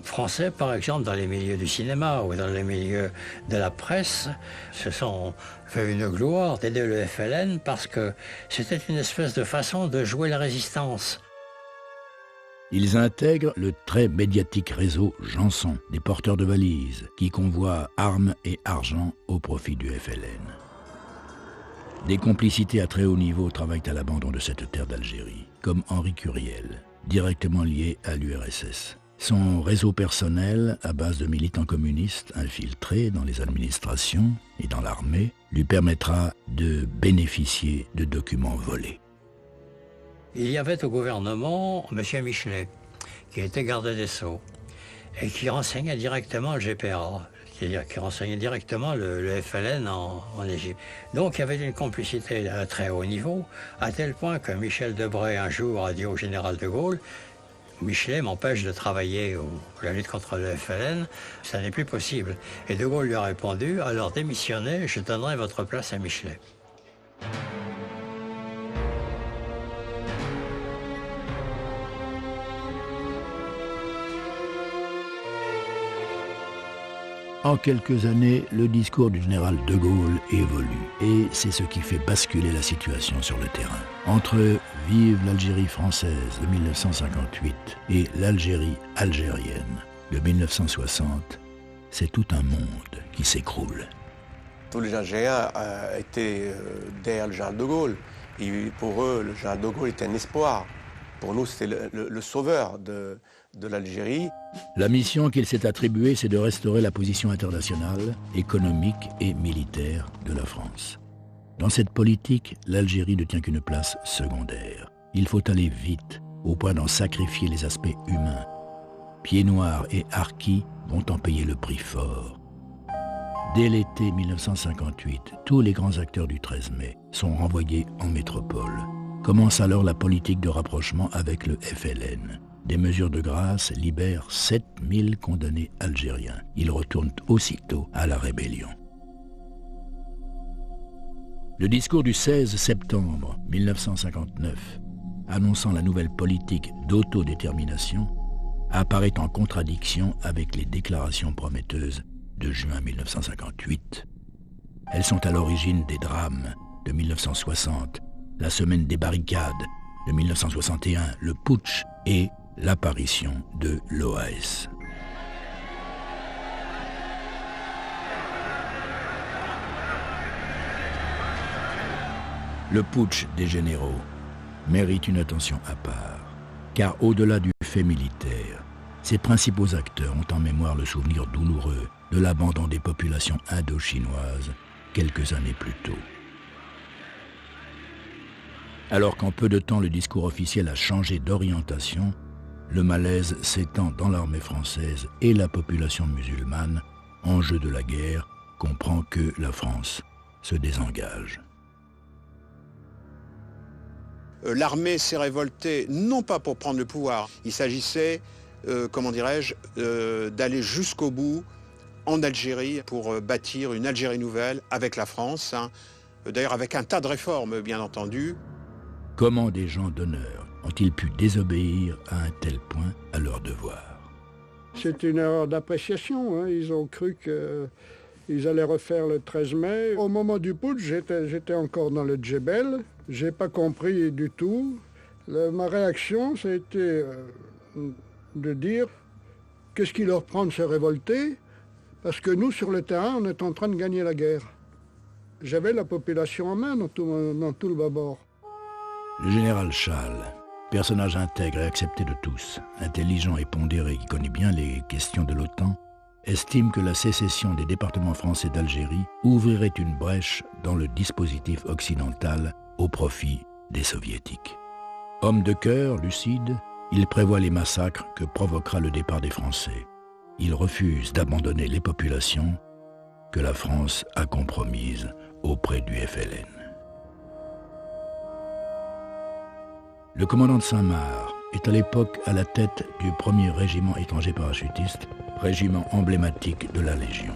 français, par exemple, dans les milieux du cinéma ou dans les milieux de la presse, se sont fait une gloire d'aider le FLN parce que c'était une espèce de façon de jouer la résistance. Ils intègrent le très médiatique réseau Janson, des porteurs de valises, qui convoient armes et argent au profit du FLN. Des complicités à très haut niveau travaillent à l'abandon de cette terre d'Algérie, comme Henri Curiel, directement lié à l'URSS. Son réseau personnel, à base de militants communistes infiltrés dans les administrations et dans l'armée, lui permettra de bénéficier de documents volés. Il y avait au gouvernement M. Michelet, qui était garde des Sceaux, et qui renseignait directement le GPA, c'est-à-dire qui renseignait directement le FLN en Égypte. Donc il y avait une complicité à très haut niveau, à tel point que Michel Debré un jour a dit au général de Gaulle « Michelet m'empêche de travailler pour la lutte contre le FLN, ça n'est plus possible ». Et de Gaulle lui a répondu « Alors démissionnez, je donnerai votre place à Michelet ». En quelques années, le discours du général de Gaulle évolue et c'est ce qui fait basculer la situation sur le terrain. Entre Vive l'Algérie française de 1958 et l'Algérie algérienne de 1960, c'est tout un monde qui s'écroule. Tous les Algériens étaient derrière le général de Gaulle. Et pour eux, le général de Gaulle était un espoir. Pour nous, c'était le sauveur de l'Algérie. La mission qu'il s'est attribuée, c'est de restaurer la position internationale, économique et militaire de la France. Dans cette politique, l'Algérie ne tient qu'une place secondaire. Il faut aller vite, au point d'en sacrifier les aspects humains. Pieds-Noirs et Harkis vont en payer le prix fort. Dès l'été 1958, tous les grands acteurs du 13 mai sont renvoyés en métropole. Commence alors la politique de rapprochement avec le FLN. Des mesures de grâce libèrent 7000 condamnés algériens. Ils retournent aussitôt à la rébellion. Le discours du 16 septembre 1959, annonçant la nouvelle politique d'autodétermination, apparaît en contradiction avec les déclarations prometteuses de juin 1958. Elles sont à l'origine des drames de 1960, la semaine des barricades de 1961, le putsch et l'apparition de l'OAS. Le putsch des généraux mérite une attention à part, car au-delà du fait militaire, ses principaux acteurs ont en mémoire le souvenir douloureux de l'abandon des populations indo-chinoises quelques années plus tôt. Alors qu'en peu de temps le discours officiel a changé d'orientation, le malaise s'étend dans l'armée française et la population musulmane, enjeu de la guerre, comprend que la France se désengage. L'armée s'est révoltée non pas pour prendre le pouvoir, il s'agissait, d'aller jusqu'au bout en Algérie pour bâtir une Algérie nouvelle avec la France, d'ailleurs avec un tas de réformes bien entendu. Comment des gens d'honneur ont-ils pu désobéir à un tel point à leur devoir? C'est une erreur d'appréciation. Ils ont cru qu'ils allaient refaire le 13 mai. Au moment du putsch, j'étais encore dans le Djebel. Je n'ai pas compris du tout. Ma réaction, ça a été de dire qu'est-ce qui leur prend de se révolter? Parce que nous, sur le terrain, on est en train de gagner la guerre. J'avais la population en main dans tout le bâbord. Le général Schall, personnage intègre et accepté de tous, intelligent et pondéré qui connaît bien les questions de l'OTAN, estime que la sécession des départements français d'Algérie ouvrirait une brèche dans le dispositif occidental au profit des soviétiques. Homme de cœur, lucide, il prévoit les massacres que provoquera le départ des Français. Il refuse d'abandonner les populations que la France a compromises auprès du FLN. Le commandant de Saint-Marc est à l'époque à la tête du 1er régiment étranger parachutiste, régiment emblématique de la Légion.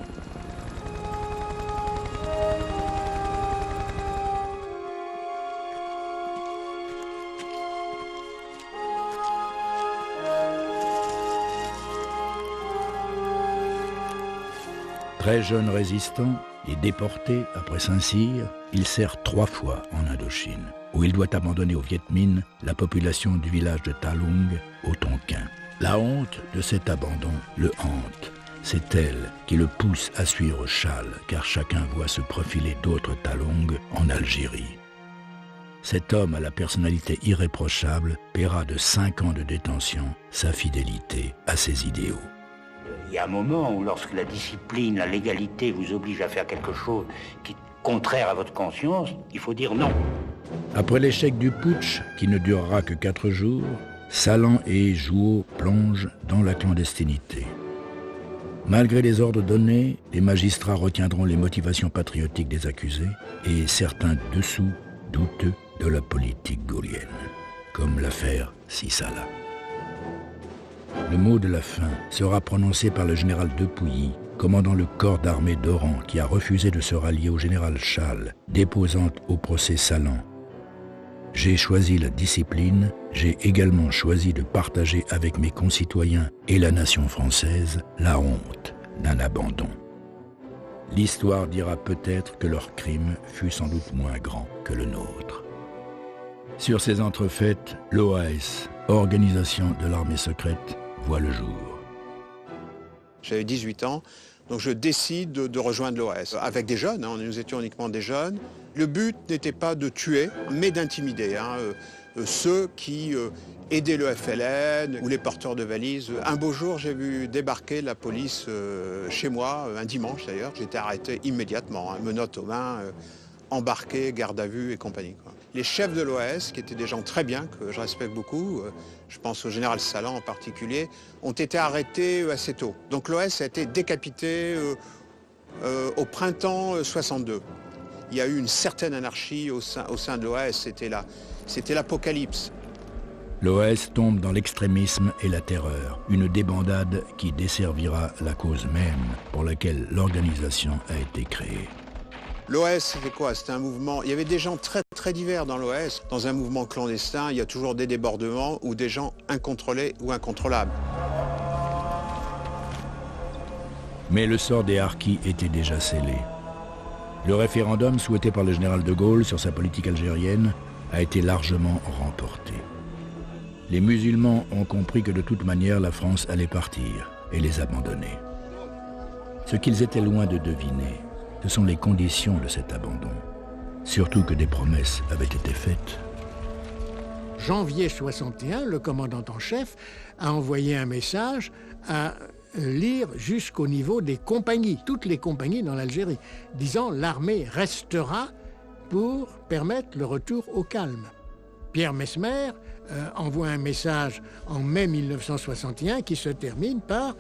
Très jeune résistant et déporté après Saint-Cyr, il sert 3 fois en Indochine, où il doit abandonner au Viet Minh la population du village de Ta Long au Tonkin. La honte de cet abandon le hante. C'est elle qui le pousse à suivre Challe, car chacun voit se profiler d'autres Ta Long en Algérie. Cet homme à la personnalité irréprochable paiera de 5 ans de détention sa fidélité à ses idéaux. Il y a un moment où lorsque la discipline, la légalité vous oblige à faire quelque chose qui est contraire à votre conscience, il faut dire non. Après l'échec du putsch, qui ne durera que 4 jours, Salan et Jouot plongent dans la clandestinité. Malgré les ordres donnés, les magistrats retiendront les motivations patriotiques des accusés et certains dessous douteux de la politique gaullienne, comme l'affaire Sissala. Le mot de la fin sera prononcé par le général de Pouilly, commandant le corps d'armée d'Oran, qui a refusé de se rallier au général Challe, déposant au procès Salan. J'ai choisi la discipline, j'ai également choisi de partager avec mes concitoyens et la nation française la honte d'un abandon. L'histoire dira peut-être que leur crime fut sans doute moins grand que le nôtre. Sur ces entrefaites, l'OAS, Organisation de l'armée secrète, voit le jour. J'avais 18 ans, donc je décide de rejoindre l'OAS. Avec des jeunes, nous étions uniquement des jeunes. Le but n'était pas de tuer, mais d'intimider ceux qui aidaient le FLN ou les porteurs de valises. Un beau jour, j'ai vu débarquer la police chez moi, un dimanche d'ailleurs. J'étais arrêté immédiatement, menottes aux mains, embarqué, garde à vue et compagnie. Les chefs de l'OAS, qui étaient des gens très bien, que je respecte beaucoup, je pense au général Salan en particulier, ont été arrêtés assez tôt. Donc l'OAS a été décapité au printemps 62. Il y a eu une certaine anarchie au sein de l'OAS, c'était l'apocalypse. L'OAS tombe dans l'extrémisme et la terreur, une débandade qui desservira la cause même pour laquelle l'organisation a été créée. L'OAS, c'était quoi? C'était un mouvement... Il y avait des gens très, très divers dans l'OAS. Dans un mouvement clandestin, il y a toujours des débordements ou des gens incontrôlés ou incontrôlables. Mais le sort des harkis était déjà scellé. Le référendum souhaité par le général de Gaulle sur sa politique algérienne a été largement remporté. Les musulmans ont compris que de toute manière la France allait partir et les abandonner. Ce qu'ils étaient loin de deviner, ce sont les conditions de cet abandon, surtout que des promesses avaient été faites. Janvier 61, le commandant en chef a envoyé un message à lire jusqu'au niveau des compagnies, toutes les compagnies dans l'Algérie, disant l'armée restera pour permettre le retour au calme. Pierre Messmer envoie un message en mai 1961 qui se termine par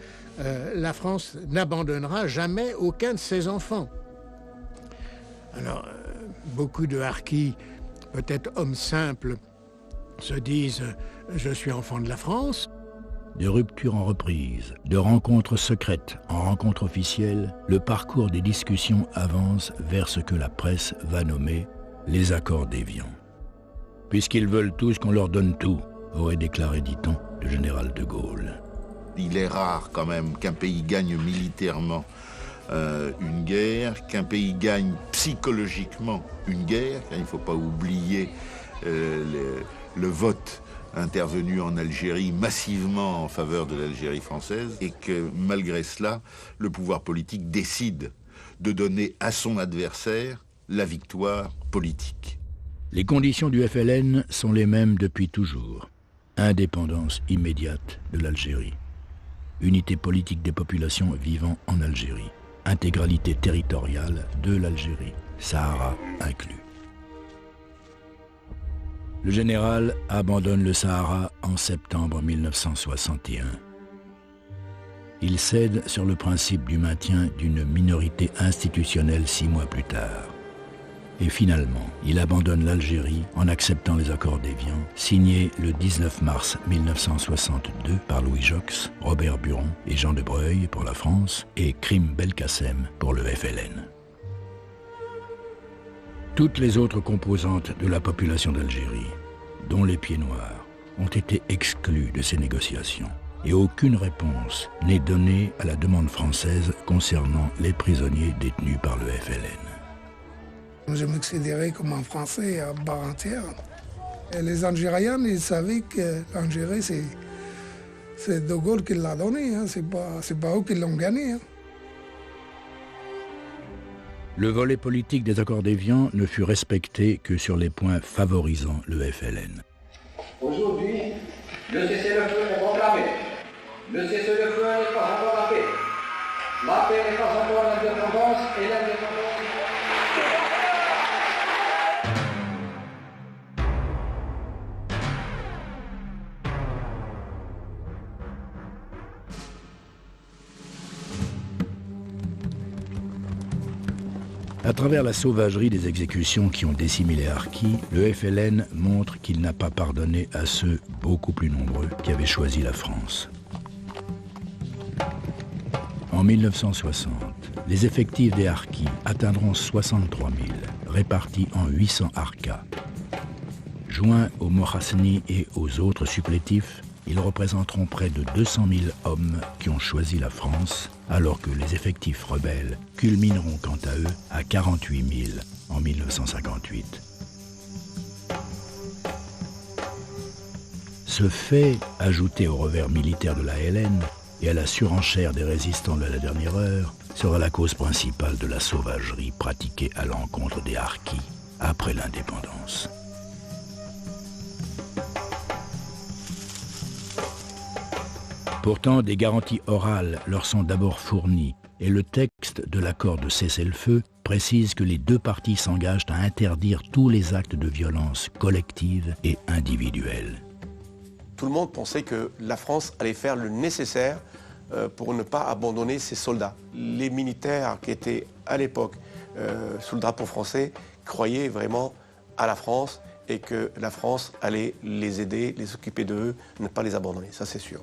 la France n'abandonnera jamais aucun de ses enfants. Alors, beaucoup de harkis, peut-être hommes simples, se disent « je suis enfant de la France ». De rupture en reprise, de rencontres secrètes en rencontres officielles, le parcours des discussions avance vers ce que la presse va nommer les accords d'Évian. Puisqu'ils veulent tous qu'on leur donne tout, aurait déclaré, dit-on, le général de Gaulle. Il est rare quand même qu'un pays gagne militairement une guerre, qu'un pays gagne psychologiquement une guerre, car il ne faut pas oublier le vote intervenu en Algérie massivement en faveur de l'Algérie française, et que malgré cela, le pouvoir politique décide de donner à son adversaire la victoire politique. Les conditions du FLN sont les mêmes depuis toujours. Indépendance immédiate de l'Algérie. Unité politique des populations vivant en Algérie. Intégralité territoriale de l'Algérie, Sahara inclus. Le général abandonne le Sahara en septembre 1961. Il cède sur le principe du maintien d'une minorité institutionnelle 6 mois plus tard. Et finalement, il abandonne l'Algérie en acceptant les accords d'Évian, signés le 19 mars 1962 par Louis Jox, Robert Buron et Jean de Breuil pour la France et Krim Belkacem pour le FLN. Toutes les autres composantes de la population d'Algérie, dont les Pieds-Noirs, ont été exclues de ces négociations. et aucune réponse n'est donnée à la demande française concernant les prisonniers détenus par le FLN. Je me considérais comme un Français à part entière. Et les Algériens, ils savaient que l'Algérie, c'est De Gaulle qui l'a donné, hein. C'est pas eux qui l'ont gagné. Hein. Le volet politique des accords d'Évian ne fut respecté que sur les points favorisant le FLN. Aujourd'hui, le cessez-le-feu est proclamé. Le cessez-le-feu n'est pas encore la paix. La paix n'est pas encore l'indépendance et l'indépendance. À travers la sauvagerie des exécutions qui ont décimé les harkis, le FLN montre qu'il n'a pas pardonné à ceux, beaucoup plus nombreux, qui avaient choisi la France. En 1960, les effectifs des harkis atteindront 63 000, répartis en 800 harkas. Joints aux Mohasni et aux autres supplétifs, ils représenteront près de 200 000 hommes qui ont choisi la France, alors que les effectifs rebelles culmineront quant à eux à 48 000 en 1958. Ce fait, ajouté au revers militaire de la LN et à la surenchère des résistants de la dernière heure, sera la cause principale de la sauvagerie pratiquée à l'encontre des harkis après l'indépendance. Pourtant, des garanties orales leur sont d'abord fournies et le texte de l'accord de cessez-le-feu précise que les deux parties s'engagent à interdire tous les actes de violence collective et individuelle. Tout le monde pensait que la France allait faire le nécessaire pour ne pas abandonner ses soldats. Les militaires qui étaient à l'époque sous le drapeau français croyaient vraiment à la France et que la France allait les aider, les occuper d'eux, ne pas les abandonner, ça c'est sûr.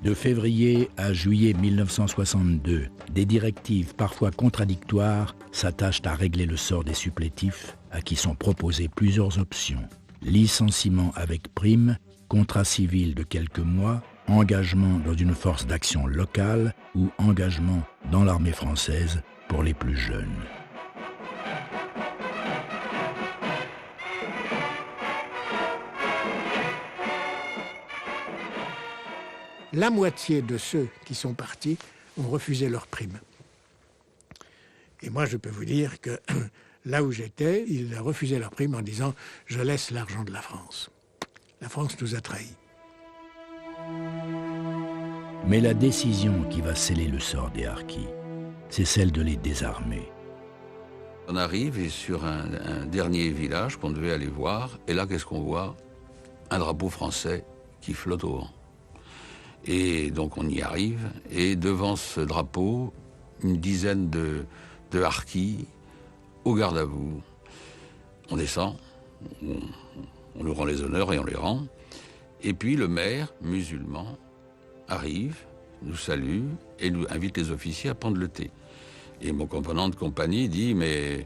De février à juillet 1962, des directives parfois contradictoires s'attachent à régler le sort des supplétifs, à qui sont proposées plusieurs options. Licenciement avec prime, contrat civil de quelques mois, engagement dans une force d'action locale ou engagement dans l'armée française pour les plus jeunes. La moitié de ceux qui sont partis ont refusé leur prime. Et moi, je peux vous dire que là où j'étais, ils refusaient leur prime en disant « je laisse l'argent de la France ». La France nous a trahis. Mais la décision qui va sceller le sort des harkis, c'est celle de les désarmer. On arrive et sur un dernier village qu'on devait aller voir, et là, qu'est-ce qu'on voit? Un drapeau français qui flotte au vent. Et donc on y arrive, et devant ce drapeau, une dizaine de harkis au garde à vous. On descend, on nous rend les honneurs et on les rend. Et puis le maire musulman arrive, nous salue et nous invite les officiers à prendre le thé. Et mon compagnon de compagnie dit « Mais,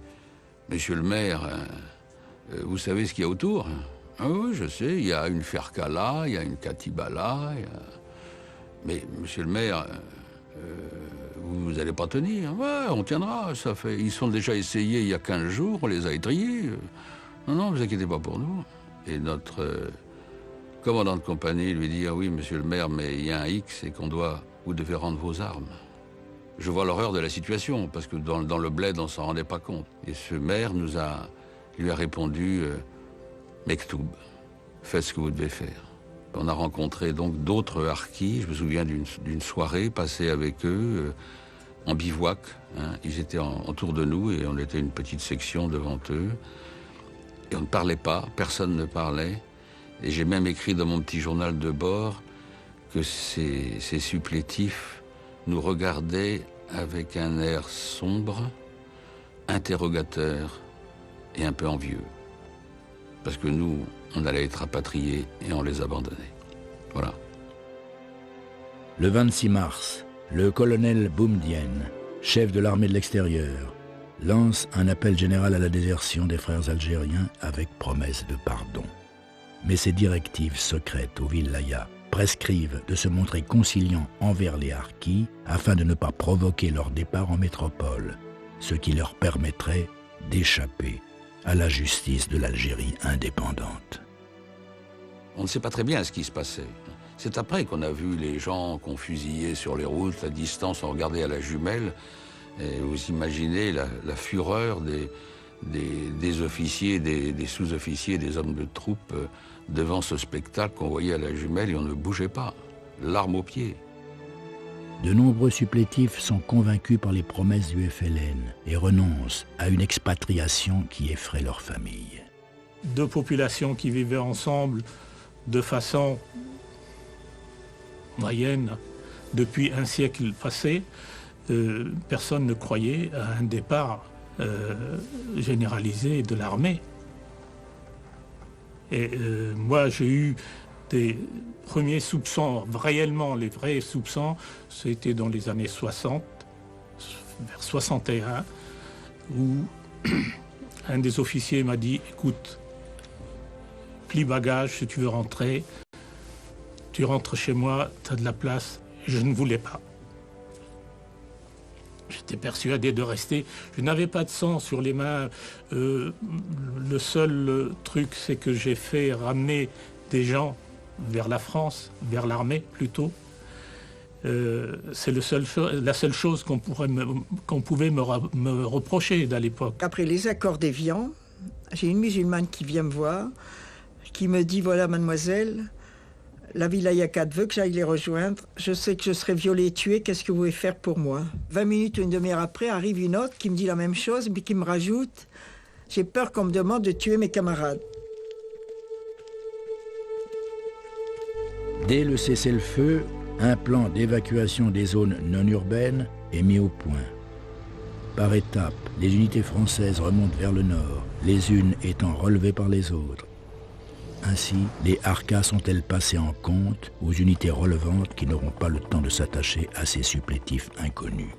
monsieur le maire, vous savez ce qu'il y a autour ?»« Ah oui, je sais, il y a une ferka là, il y a une katiba là, il y a... Mais, monsieur le maire, vous n'allez pas tenir. Ouais, on tiendra. Ça fait... Ils sont déjà essayés il y a 15 jours, on les a étrillés. Non, vous inquiétez pas pour nous. » Et notre commandant de compagnie lui dit « Ah oui, monsieur le maire, mais il y a un hic, c'est vous devez rendre vos armes. » Je vois l'horreur de la situation, parce que dans le bled, on ne s'en rendait pas compte. Et ce maire lui a répondu « Mektoub, faites ce que vous devez faire. » On a rencontré donc d'autres harkis. Je me souviens d'une soirée passée avec eux en bivouac. Hein. Ils étaient autour de nous et on était une petite section devant eux. Et on ne parlait pas, personne ne parlait. Et j'ai même écrit dans mon petit journal de bord que ces supplétifs nous regardaient avec un air sombre, interrogateur et un peu envieux. Parce que nous, on allait être rapatriés et on les abandonnait. Voilà. Le 26 mars, le colonel Boumdien, chef de l'armée de l'extérieur, lance un appel général à la désertion des frères algériens avec promesse de pardon. Mais ces directives secrètes au Wilaya prescrivent de se montrer conciliants envers les harkis afin de ne pas provoquer leur départ en métropole, ce qui leur permettrait d'échapper à la justice de l'Algérie indépendante. On ne sait pas très bien ce qui se passait. C'est après qu'on a vu les gens qu'on fusillait sur les routes, à distance, on regardait à la jumelle, et vous imaginez la fureur des officiers, des sous-officiers, des hommes de troupe devant ce spectacle qu'on voyait à la jumelle et on ne bougeait pas, l'arme au pied. De nombreux supplétifs sont convaincus par les promesses du FLN et renoncent à une expatriation qui effraie leur famille. Deux populations qui vivaient ensemble de façon moyenne depuis un siècle passé, personne ne croyait à un départ généralisé de l'armée. Et moi, j'ai eu des premiers soupçons, réellement les vrais soupçons, c'était dans les années 60, vers 61, où un des officiers m'a dit « Écoute, plie bagage si tu veux rentrer, tu rentres chez moi, tu as de la place. » Je ne voulais pas. J'étais persuadé de rester. Je n'avais pas de sang sur les mains. Le seul truc, c'est que j'ai fait ramener des gens vers la France, vers l'armée plutôt. C'est la seule chose qu'on pouvait me reprocher à l'époque. Après les accords d'Évian, j'ai une musulmane qui vient me voir, qui me dit « Voilà, mademoiselle, la Wilaya 4 veut que j'aille les rejoindre. Je sais que je serai violée et tuée. Qu'est-ce que vous pouvez faire pour moi ?» 20 minutes ou une demi-heure après, arrive une autre qui me dit la même chose, mais qui me rajoute « J'ai peur qu'on me demande de tuer mes camarades. » Dès le cessez-le-feu, un plan d'évacuation des zones non urbaines est mis au point. Par étapes, les unités françaises remontent vers le nord, les unes étant relevées par les autres. Ainsi, les harkas sont-elles passées en compte aux unités relevantes qui n'auront pas le temps de s'attacher à ces supplétifs inconnus.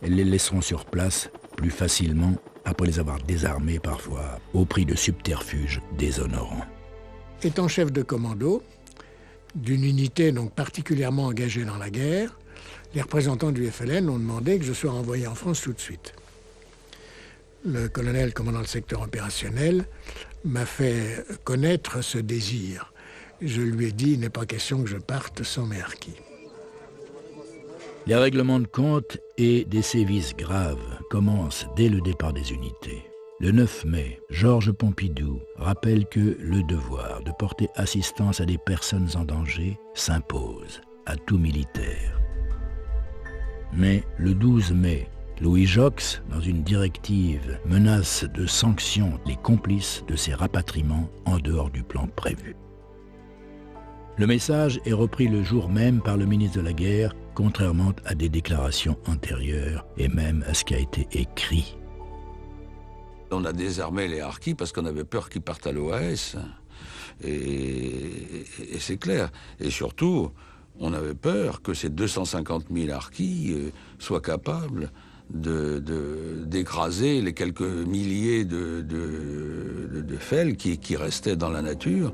Elles les laisseront sur place plus facilement après les avoir désarmés parfois au prix de subterfuges déshonorants. Étant chef de commando d'une unité donc particulièrement engagée dans la guerre, les représentants du FLN ont demandé que je sois envoyé en France tout de suite. Le colonel commandant le secteur opérationnel m'a fait connaître ce désir. Je lui ai dit, il n'est pas question que je parte sans mes harkis. Les règlements de compte et des sévices graves commencent dès le départ des unités. Le 9 mai, Georges Pompidou rappelle que le devoir de porter assistance à des personnes en danger s'impose à tout militaire. Mais le 12 mai, Louis Jox, dans une directive, menace de sanctions les complices de ces rapatriements en dehors du plan prévu. Le message est repris le jour même par le ministre de la Guerre, contrairement à des déclarations antérieures et même à ce qui a été écrit. On a désarmé les harkis parce qu'on avait peur qu'ils partent à l'OAS. Et c'est clair. Et surtout, on avait peur que ces 250 000 harkis soient capables d'écraser les quelques milliers de fels qui restaient dans la nature.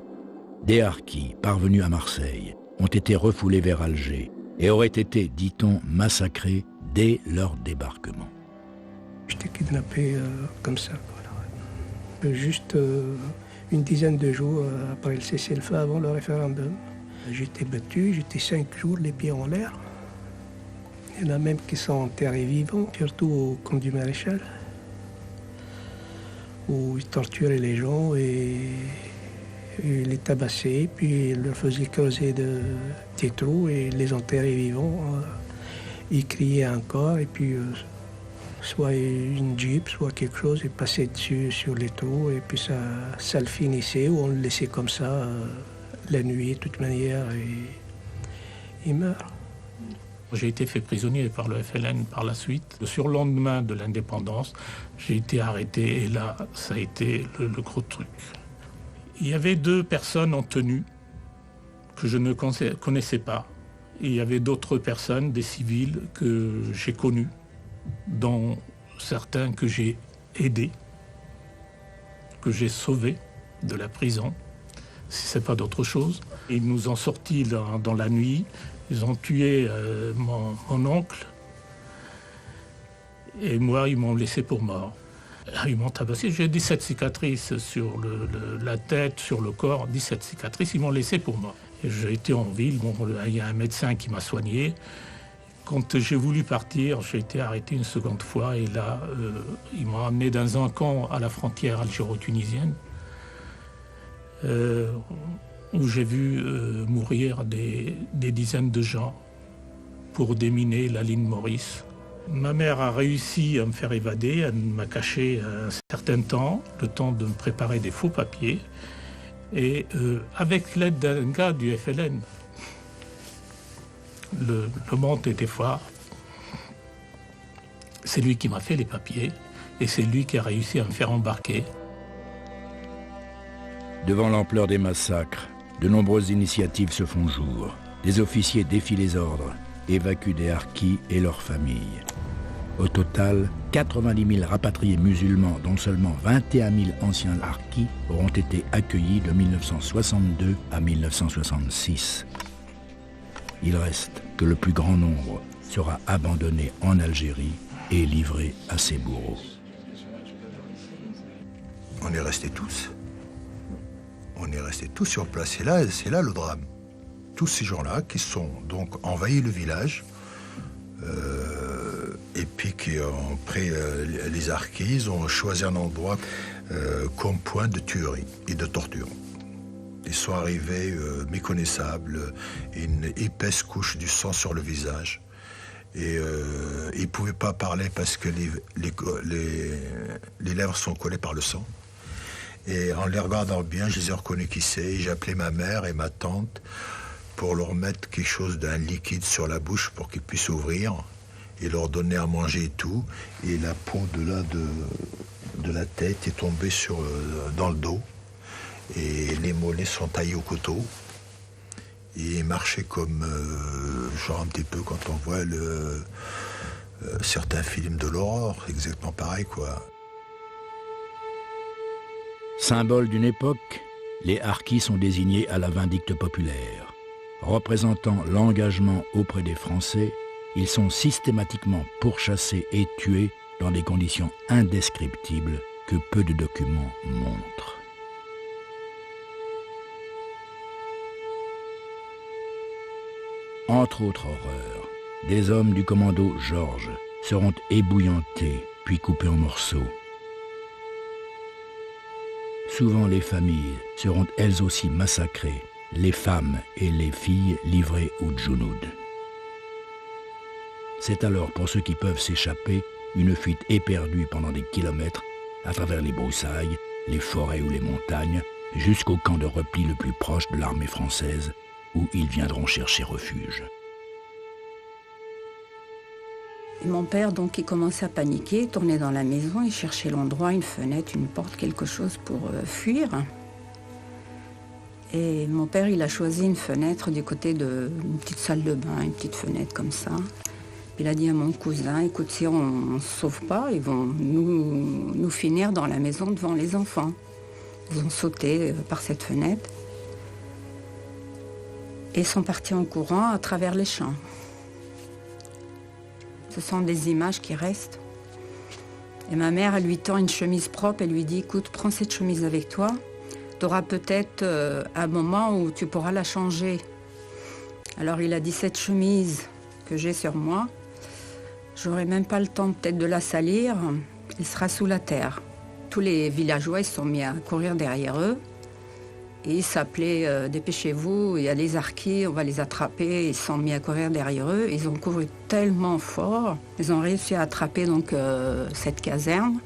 Des harkis parvenus à Marseille ont été refoulés vers Alger et auraient été, dit-on, massacrés dès leur débarquement. J'étais kidnappé comme ça. Voilà. Juste une dizaine de jours après le cessez-le-feu, avant le référendum. J'étais battu, j'étais 5 jours les pieds en l'air. Il y en a même qui sont enterrés vivants, surtout au camp du Maréchal, où ils torturaient les gens et les tabassaient, puis ils leur faisaient creuser des trous et les enterraient vivants. Ils criaient encore et puis soit une jeep, soit quelque chose, ils passaient dessus sur les trous et puis ça le finissait ou on le laissait comme ça la nuit de toute manière et il meurt. J'ai été fait prisonnier par le FLN par la suite. Le surlendemain de l'indépendance, j'ai été arrêté et là, ça a été le gros truc. Il y avait 2 personnes en tenue que je ne connaissais pas. Et il y avait d'autres personnes, des civils, que j'ai connus, dont certains que j'ai aidés, que j'ai sauvés de la prison. si ce n'est pas d'autre chose. Ils nous ont sortis dans la nuit, ils ont tué mon oncle, et moi, ils m'ont laissé pour mort. Ils m'ont tabassé, j'ai 17 cicatrices sur la tête, sur le corps, 17 cicatrices, ils m'ont laissé pour mort. J'ai été en ville, bon, il y a un médecin qui m'a soigné. Quand j'ai voulu partir, j'ai été arrêté une seconde fois et là, ils m'ont emmené dans un camp à la frontière algéro-tunisienne où j'ai vu mourir des dizaines de gens pour déminer la ligne Maurice. Ma mère a réussi à me faire évader, elle m'a caché un certain temps, le temps de me préparer des faux papiers, et avec l'aide d'un gars du FLN. Le monde était fort. C'est lui qui m'a fait les papiers, et c'est lui qui a réussi à me faire embarquer. Devant l'ampleur des massacres, de nombreuses initiatives se font jour. Des officiers défient les ordres, évacuent des harkis et leurs familles. Au total, 90 000 rapatriés musulmans, dont seulement 21 000 anciens harkis, auront été accueillis de 1962 à 1966. Il reste que le plus grand nombre sera abandonné en Algérie et livré à ses bourreaux. On est restés tous. On est restés tous sur place. Et c'est là le drame. Tous ces gens-là qui sont donc envahis le village, et puis qui ont pris les harkis, ils ont choisi un endroit comme point de tuerie et de torture. Ils sont arrivés méconnaissables, une épaisse couche du sang sur le visage. Et ils ne pouvaient pas parler parce que les lèvres sont collées par le sang. Et en les regardant bien, je les ai reconnus qui c'est. J'ai appelé ma mère et ma tante pour leur mettre quelque chose d'un liquide sur la bouche pour qu'ils puissent ouvrir et leur donner à manger et tout. Et la peau de la tête est tombée dans le dos. Et les mollets sont taillés au couteau. Et ils marchaient comme, genre un petit peu quand on voit certains films de l'horreur, exactement pareil, quoi. Symbole d'une époque, les harkis sont désignés à la vindicte populaire. Représentant l'engagement auprès des Français, ils sont systématiquement pourchassés et tués dans des conditions indescriptibles que peu de documents montrent. Entre autres horreurs, des hommes du commando Georges seront ébouillantés puis coupés en morceaux. Souvent les familles seront elles aussi massacrées, les femmes et les filles livrées au djounoud. C'est alors pour ceux qui peuvent s'échapper une fuite éperdue pendant des kilomètres à travers les broussailles, les forêts ou les montagnes, jusqu'au camp de repli le plus proche de l'armée française, où ils viendront chercher refuge. Et mon père, donc, il commençait à paniquer, il tournait dans la maison, il cherchait l'endroit, une fenêtre, une porte, quelque chose pour fuir. Et mon père, il a choisi une fenêtre du côté d'une petite salle de bain, une petite fenêtre comme ça. Il a dit à mon cousin, écoute, si on ne se sauve pas, ils vont nous finir dans la maison devant les enfants. Ils ont sauté par cette fenêtre et sont partis en courant à travers les champs. Ce sont des images qui restent. Et ma mère, elle lui tend une chemise propre, elle lui dit, écoute, prends cette chemise avec toi. Tu auras peut-être un moment où tu pourras la changer. Alors il a dit, cette chemise que j'ai sur moi, j'aurai même pas le temps peut-être de la salir, elle sera sous la terre. Tous les villageois, ils se sont mis à courir derrière eux. Et ils s'appelaient dépêchez-vous, il y a les harkis, on va les attraper. Ils se sont mis à courir derrière eux. Ils ont couru tellement fort, ils ont réussi à attraper donc, cette caserne.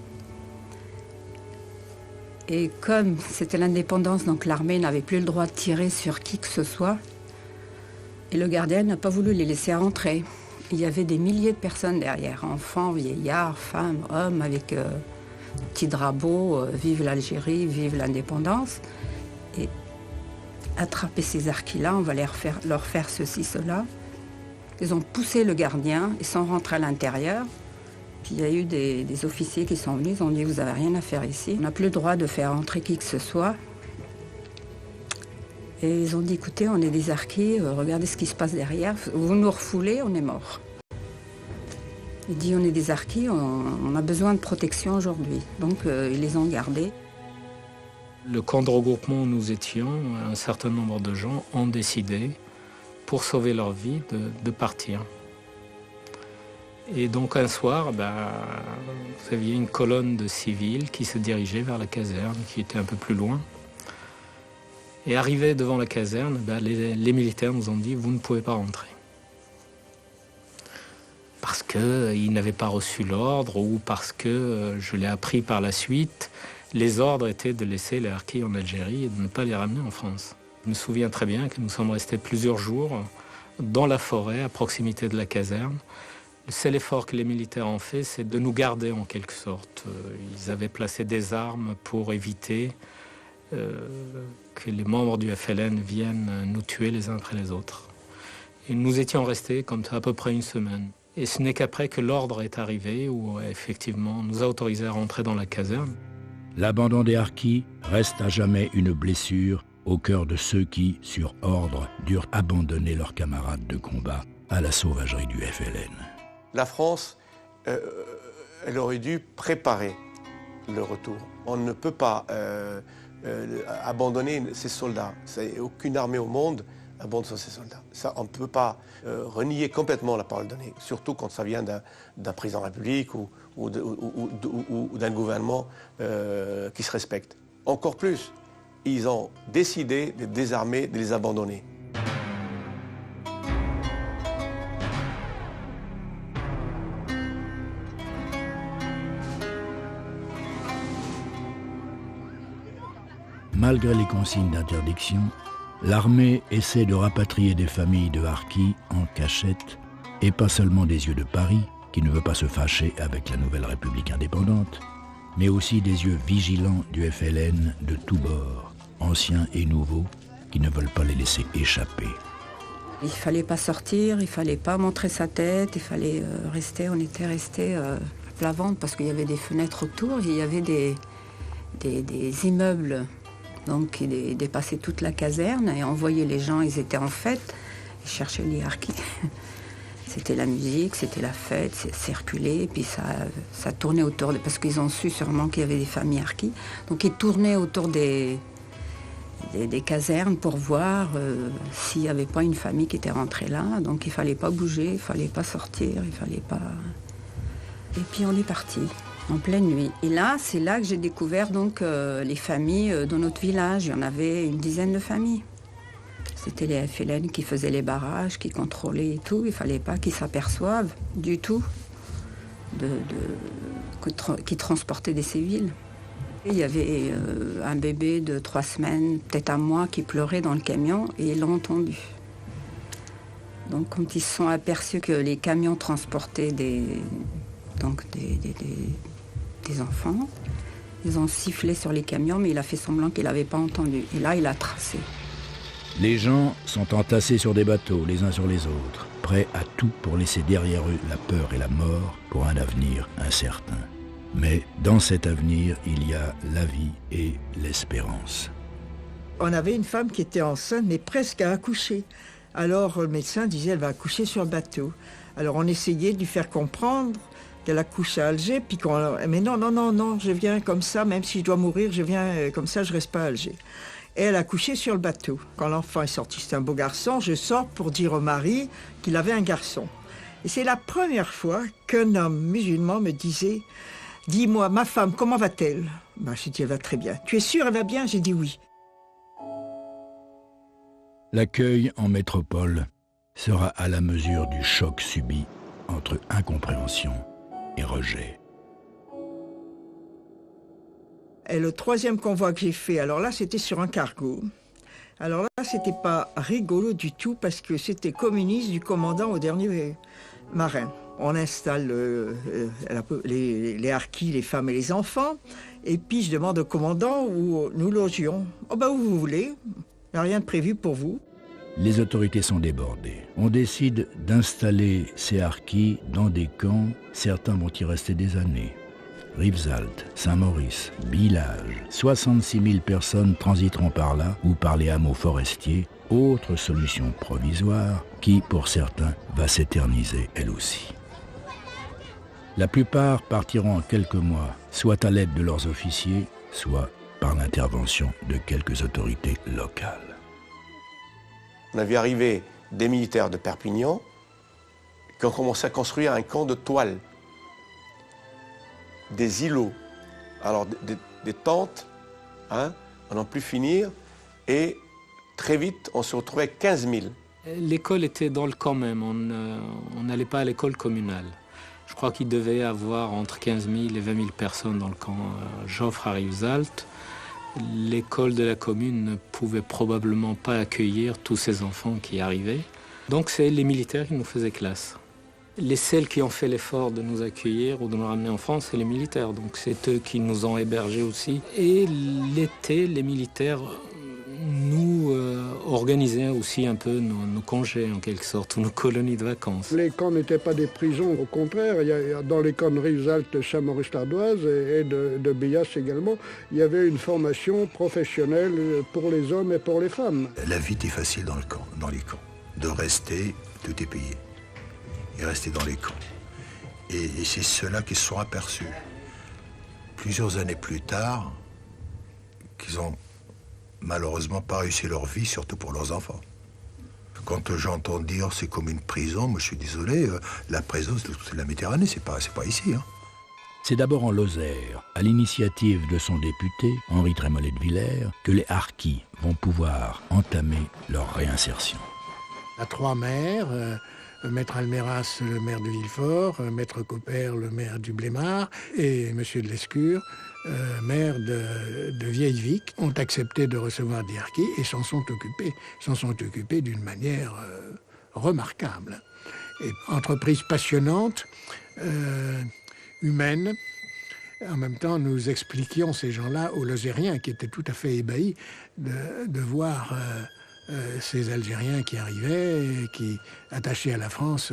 Et comme c'était l'indépendance, donc l'armée n'avait plus le droit de tirer sur qui que ce soit. Et le gardien n'a pas voulu les laisser rentrer. Il y avait des milliers de personnes derrière, enfants, vieillards, femmes, hommes, avec petits drapeaux, vive l'Algérie, vive l'indépendance. Et attraper ces harkis-là, on va leur faire ceci, cela. Ils ont poussé le gardien, ils sont rentrés à l'intérieur. Puis il y a eu des officiers qui sont venus, ils ont dit, vous n'avez rien à faire ici. On n'a plus le droit de faire entrer qui que ce soit. Et ils ont dit, écoutez, on est des harkis, regardez ce qui se passe derrière, vous nous refoulez, on est morts. Il dit, on est des harkis, on a besoin de protection aujourd'hui. Donc ils les ont gardés. Le camp de regroupement où nous étions, un certain nombre de gens ont décidé, pour sauver leur vie, de partir. Et donc un soir, vous aviez une colonne de civils qui se dirigeait vers la caserne, qui était un peu plus loin. Et arrivés devant la caserne, les militaires nous ont dit « vous ne pouvez pas rentrer ». Parce qu'ils n'avaient pas reçu l'ordre ou parce que, je l'ai appris par la suite, les ordres étaient de laisser les harkis en Algérie et de ne pas les ramener en France. Je me souviens très bien que nous sommes restés plusieurs jours dans la forêt, à proximité de la caserne. Le seul effort que les militaires ont fait, c'est de nous garder en quelque sorte. Ils avaient placé des armes pour éviter que les membres du FLN viennent nous tuer les uns après les autres. Et nous étions restés comme ça à peu près une semaine. Et ce n'est qu'après que l'ordre est arrivé où effectivement nous a autorisés à rentrer dans la caserne. L'abandon des harkis reste à jamais une blessure au cœur de ceux qui, sur ordre, durent abandonner leurs camarades de combat à la sauvagerie du FLN. La France, elle aurait dû préparer le retour. On ne peut pas abandonner ses soldats. Aucune armée au monde abandonne ses soldats. Ça, on ne peut pas renier complètement la parole donnée, surtout quand ça vient d'un président de la République ou d'un gouvernement qui se respecte. Encore plus, ils ont décidé de désarmer, de les abandonner. Malgré les consignes d'interdiction, l'armée essaie de rapatrier des familles de harkis en cachette, et pas seulement des yeux de Paris, qui ne veut pas se fâcher avec la nouvelle République indépendante, mais aussi des yeux vigilants du FLN de tous bords, anciens et nouveaux, qui ne veulent pas les laisser échapper. Il ne fallait pas sortir, il ne fallait pas montrer sa tête, il fallait rester, on était restés à plat ventre parce qu'il y avait des fenêtres autour, il y avait des immeubles. Donc il dépassait toute la caserne et on voyait les gens, ils étaient en fête, ils cherchaient les harkis. C'était la musique, c'était la fête, c'est circulé, et puis ça tournait autour, parce qu'ils ont su sûrement qu'il y avait des familles harkis. Donc ils tournaient autour des casernes pour voir s'il n'y avait pas une famille qui était rentrée là. Donc il ne fallait pas bouger, il ne fallait pas sortir, il ne fallait pas... Et puis on est parti. En pleine nuit. Et là, c'est là que j'ai découvert donc les familles dans notre village. Il y en avait une dizaine de familles. C'était les FLN qui faisaient les barrages, qui contrôlaient et tout. Il ne fallait pas qu'ils s'aperçoivent du tout qui transportaient des civils. Et il y avait un bébé de 3 semaines, peut-être un mois, qui pleurait dans le camion et ils l'ont entendu. Donc quand ils se sont aperçus que les camions transportaient des enfants. Ils ont sifflé sur les camions, mais il a fait semblant qu'il n'avait pas entendu. Et là, il a tracé. Les gens sont entassés sur des bateaux, les uns sur les autres, prêts à tout pour laisser derrière eux la peur et la mort pour un avenir incertain. Mais dans cet avenir, il y a la vie et l'espérance. On avait une femme qui était enceinte, mais presque à accoucher. Alors le médecin disait, elle va accoucher sur le bateau. Alors on essayait de lui faire comprendre qu'elle accouche à Alger, puis mais non, je viens comme ça, même si je dois mourir, je viens comme ça, je reste pas à Alger. Et elle a accouché sur le bateau. Quand l'enfant est sorti, c'était un beau garçon, je sors pour dire au mari qu'il avait un garçon. Et c'est la première fois qu'un homme musulman me disait, dis-moi, ma femme, comment va-t-elle? J'ai dit, elle va très bien. Tu es sûr, elle va bien? J'ai dit oui. L'accueil en métropole sera à la mesure du choc subi entre incompréhension et rejet. Et le 3e convoi que j'ai fait, alors là, c'était sur un cargo. Alors là, c'était pas rigolo du tout parce que c'était communiste du commandant au dernier marin. On installe les harkis, les femmes et les enfants. Et puis, je demande au commandant où nous logions. Oh ben, où vous voulez. Il n'y a rien de prévu pour vous. Les autorités sont débordées. On décide d'installer ces harkis dans des camps. Certains vont y rester des années. Rivesaltes, Saint-Maurice, Billage, 66 000 personnes transiteront par là ou par les hameaux forestiers, autre solution provisoire qui, pour certains, va s'éterniser elle aussi. La plupart partiront en quelques mois, soit à l'aide de leurs officiers, soit par l'intervention de quelques autorités locales. On a vu arriver des militaires de Perpignan qui ont commencé à construire un camp de toile, des îlots, alors des tentes, hein, à n'en plus finir, et très vite on se retrouvait 15 000. L'école était dans le camp même, on n'allait pas à l'école communale. Je crois qu'il devait y avoir entre 15 000 et 20 000 personnes dans le camp Joffre à Rivesaltes. L'école de la commune ne pouvait probablement pas accueillir tous ces enfants qui arrivaient. Donc c'est les militaires qui nous faisaient classe. Les seuls qui ont fait l'effort de nous accueillir ou de nous ramener en France, c'est les militaires. Donc c'est eux qui nous ont hébergés aussi. Et l'été, les militaires nous organisaient aussi un peu nos congés, en quelque sorte, ou nos colonies de vacances. Les camps n'étaient pas des prisons, au contraire. Dans les camps de Rivesaltes, Saint-Maurice-l'Ardoise et de Billas également, il y avait une formation professionnelle pour les hommes et pour les femmes. La vie était facile dans les camps. De rester, tout est payé. Et rester dans les camps. Et c'est ceux-là qui se sont aperçus, plusieurs années plus tard, qu'ils ont malheureusement pas réussi leur vie, surtout pour leurs enfants. Quand j'entends dire c'est comme une prison, moi je suis désolé, la prison c'est la Méditerranée, c'est pas ici. Hein. C'est d'abord en Lozère, à l'initiative de son député, Henri Trémollet de Villers, que les harkis vont pouvoir entamer leur réinsertion. À trois maires, Maître Alméras, le maire de Villefort, Maître Copper, le maire du Blémard, et Monsieur de Lescure, maire de Vieille-Vic, ont accepté de recevoir des harkis et s'en sont occupés d'une manière remarquable. Et entreprise passionnante, humaine. En même temps, nous expliquions ces gens-là aux Lozériens qui étaient tout à fait ébahis de voir ces Algériens qui arrivaient, qui attachés à la France.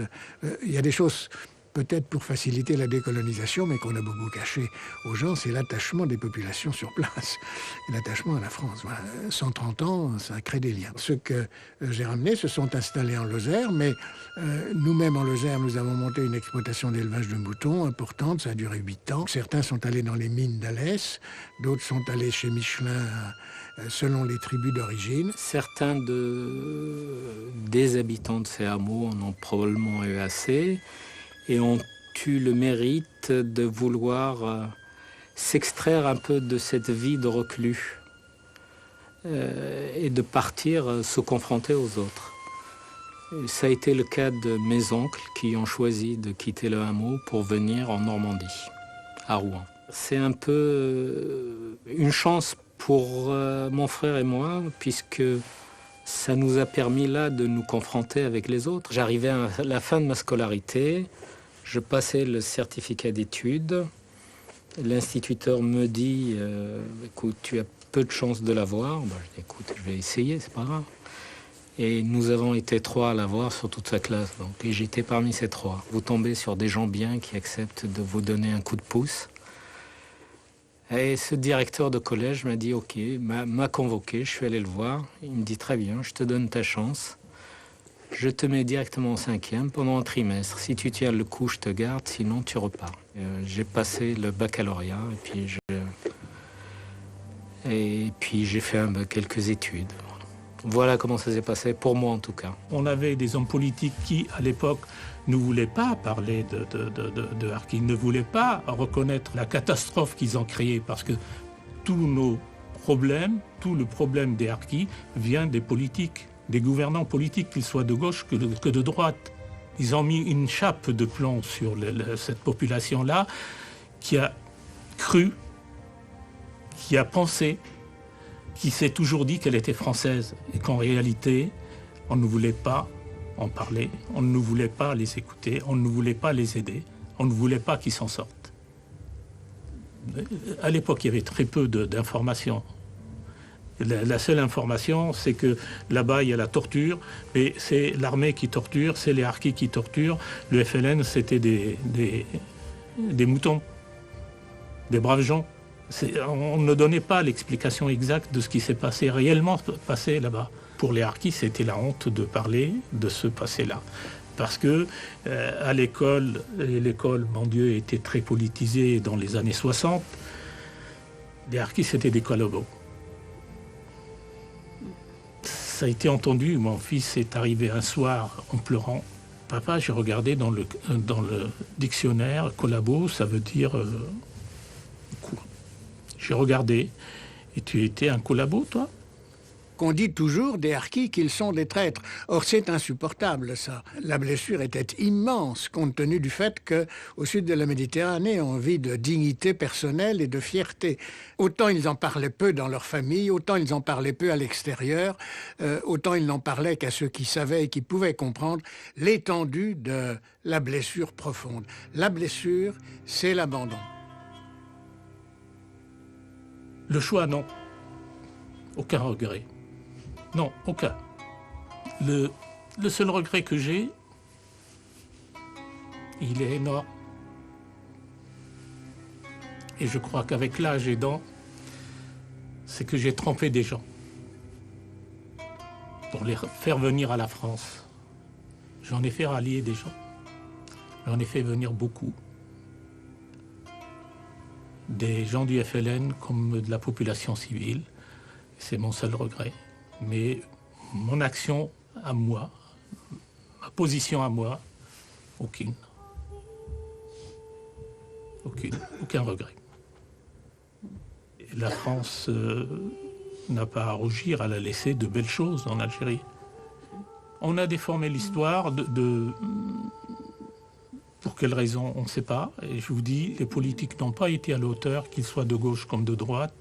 Il y a des choses peut-être pour faciliter la décolonisation, mais qu'on a beaucoup caché aux gens, c'est l'attachement des populations sur place, l'attachement à la France. Voilà. 130 ans, ça crée des liens. Ceux que j'ai ramenés se sont installés en Lozère, mais nous-mêmes en Lozère, nous avons monté une exploitation d'élevage de moutons importante, ça a duré 8 ans. Certains sont allés dans les mines d'Alès, d'autres sont allés chez Michelin, selon les tribus d'origine. Certains des habitants de ces hameaux en ont probablement eu assez et ont eu le mérite de vouloir s'extraire un peu de cette vie de reclus et de partir se confronter aux autres. Et ça a été le cas de mes oncles qui ont choisi de quitter le hameau pour venir en Normandie, à Rouen. C'est un peu une chance pour mon frère et moi, puisque ça nous a permis là de nous confronter avec les autres. J'arrivais à la fin de ma scolarité, je passais le certificat d'études. L'instituteur me dit écoute, tu as peu de chances de l'avoir. Ben, je dis écoute, je vais essayer, c'est pas grave. Et nous avons été 3 à l'avoir sur toute sa classe. Donc, et j'étais parmi ces 3. Vous tombez sur des gens bien qui acceptent de vous donner un coup de pouce. Et ce directeur de collège m'a dit ok, m'a convoqué, je suis allé le voir. Il me dit très bien, je te donne ta chance. Je te mets directement en 5e pendant un trimestre. Si tu tiens le coup, je te garde, sinon tu repars. J'ai passé le baccalauréat et puis j'ai fait quelques études. Voilà comment ça s'est passé, pour moi en tout cas. On avait des hommes politiques qui, à l'époque, ne voulaient pas parler de harkis, ne voulaient pas reconnaître la catastrophe qu'ils ont créée, parce que tous nos problèmes, tout le problème des harkis vient des politiques, des gouvernants politiques, qu'ils soient de gauche que de droite. Ils ont mis une chape de plomb sur cette population-là qui a cru, qui a pensé, qui s'est toujours dit qu'elle était française et qu'en réalité, on ne voulait pas en parler, on ne voulait pas les écouter, on ne voulait pas les aider, on ne voulait pas qu'ils s'en sortent. À l'époque, il y avait très peu d'informations. La seule information, c'est que là-bas, il y a la torture, et c'est l'armée qui torture, c'est les harkis qui torturent. Le FLN, c'était des moutons. des braves gens. On ne donnait pas l'explication exacte de ce qui s'est réellement passé là-bas. Pour les harkis, c'était la honte de parler de ce passé-là. Parce que à l'école, et l'école, mon Dieu, était très politisée dans les années 60, les harkis, c'était des collabos. Ça a été entendu, mon fils est arrivé un soir en pleurant. Papa, j'ai regardé dans le dictionnaire, collabo, ça veut dire quoi? J'ai regardé, et tu étais un collabo, toi? Qu'on dit toujours des harkis qu'ils sont des traîtres. Or, c'est insupportable, ça. La blessure était immense, compte tenu du fait qu'au sud de la Méditerranée, on vit de dignité personnelle et de fierté. Autant ils en parlaient peu dans leur famille, autant ils en parlaient peu à l'extérieur, autant ils n'en parlaient qu'à ceux qui savaient et qui pouvaient comprendre l'étendue de la blessure profonde. La blessure, c'est l'abandon. Le choix, non. Aucun regret. Non, aucun. Le seul regret que j'ai, il est énorme. Et je crois qu'avec l'âge aidant, c'est que j'ai trompé des gens pour les faire venir à la France. J'en ai fait rallier des gens. J'en ai fait venir beaucoup. Des gens du FLN comme de la population civile. C'est mon seul regret. Mais mon action à moi, ma position à moi, aucun regret. Et la France n'a pas à rougir, elle a laissé de belles choses en Algérie. On a déformé l'histoire pour quelles raisons, on ne sait pas. Et je vous dis, les politiques n'ont pas été à la hauteur, qu'ils soient de gauche comme de droite.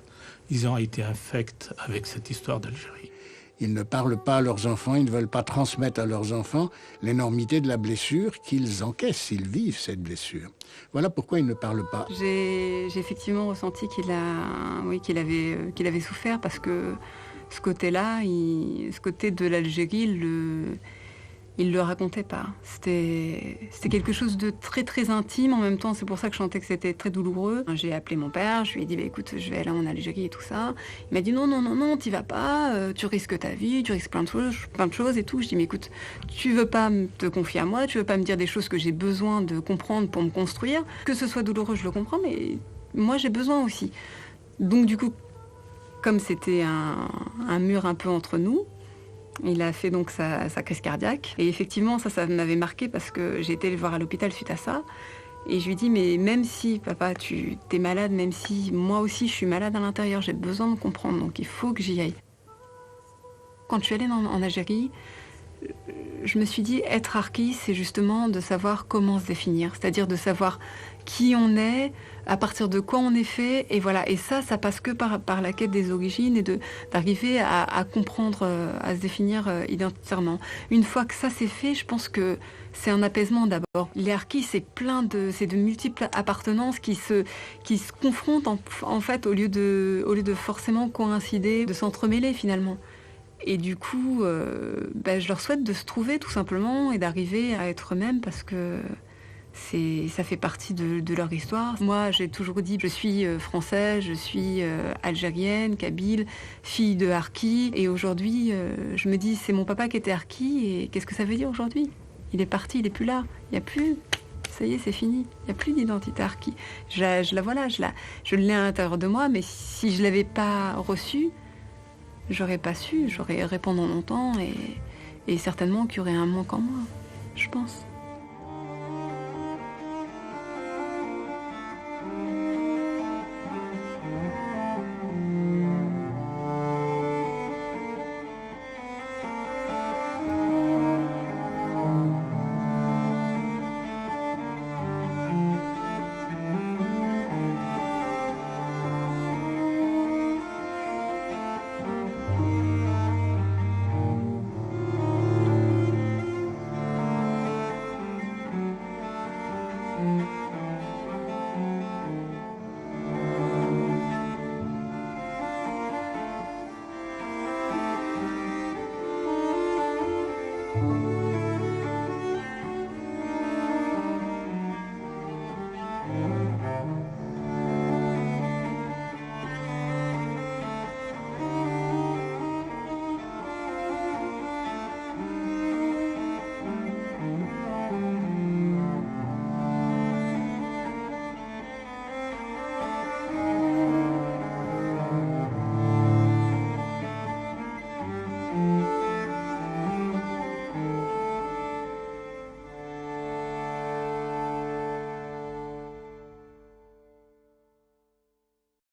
Ils ont été infects avec cette histoire d'Algérie. Ils ne parlent pas à leurs enfants, ils ne veulent pas transmettre à leurs enfants l'énormité de la blessure qu'ils encaissent, ils vivent cette blessure. Voilà pourquoi ils ne parlent pas. J'ai effectivement ressenti qu'il avait souffert parce que ce côté-là, ce côté de l'Algérie, il le racontait pas. C'était quelque chose de très très intime. En même temps, c'est pour ça que je sentais que c'était très douloureux. J'ai appelé mon père, je lui ai dit écoute, je vais aller en Algérie et tout ça. Il m'a dit non, t'y vas pas, tu risques ta vie, tu risques plein de choses et tout. Je dis mais écoute, tu veux pas te confier à moi, tu veux pas me dire des choses que j'ai besoin de comprendre pour me construire. Que ce soit douloureux, je le comprends, mais moi j'ai besoin aussi. Donc du coup, comme c'était un mur un peu entre nous, il a fait donc sa crise cardiaque. Et effectivement, ça m'avait marqué parce que j'ai été le voir à l'hôpital suite à ça. Et je lui dis, mais même si, papa, tu es malade, même si moi aussi je suis malade à l'intérieur, j'ai besoin de comprendre, donc il faut que j'y aille. Quand je suis allée en Algérie, je me suis dit, être harki, c'est justement de savoir comment se définir, c'est-à-dire de savoir qui on est, à partir de quoi on est fait, et voilà. Et ça passe que par la quête des origines et d'arriver à comprendre, à se définir identitairement. Une fois que ça c'est fait, je pense que c'est un apaisement d'abord. Les harkis, c'est de multiples appartenances qui se confrontent en fait au lieu de forcément coïncider, de s'entremêler finalement. Et du coup, je leur souhaite de se trouver tout simplement et d'arriver à être eux-mêmes parce que ça fait partie de leur histoire. Moi, j'ai toujours dit, je suis française, je suis algérienne, kabyle, fille de harki. Et aujourd'hui, je me dis, c'est mon papa qui était harki. Et qu'est-ce que ça veut dire aujourd'hui? Il est parti, il n'est plus là. Il n'y a plus... Ça y est, c'est fini. Il n'y a plus d'identité harki. Je l'ai à l'intérieur de moi, mais si je ne l'avais pas reçue, j'aurais pas su. J'aurais erré pendant longtemps et certainement qu'il y aurait un manque en moi, je pense.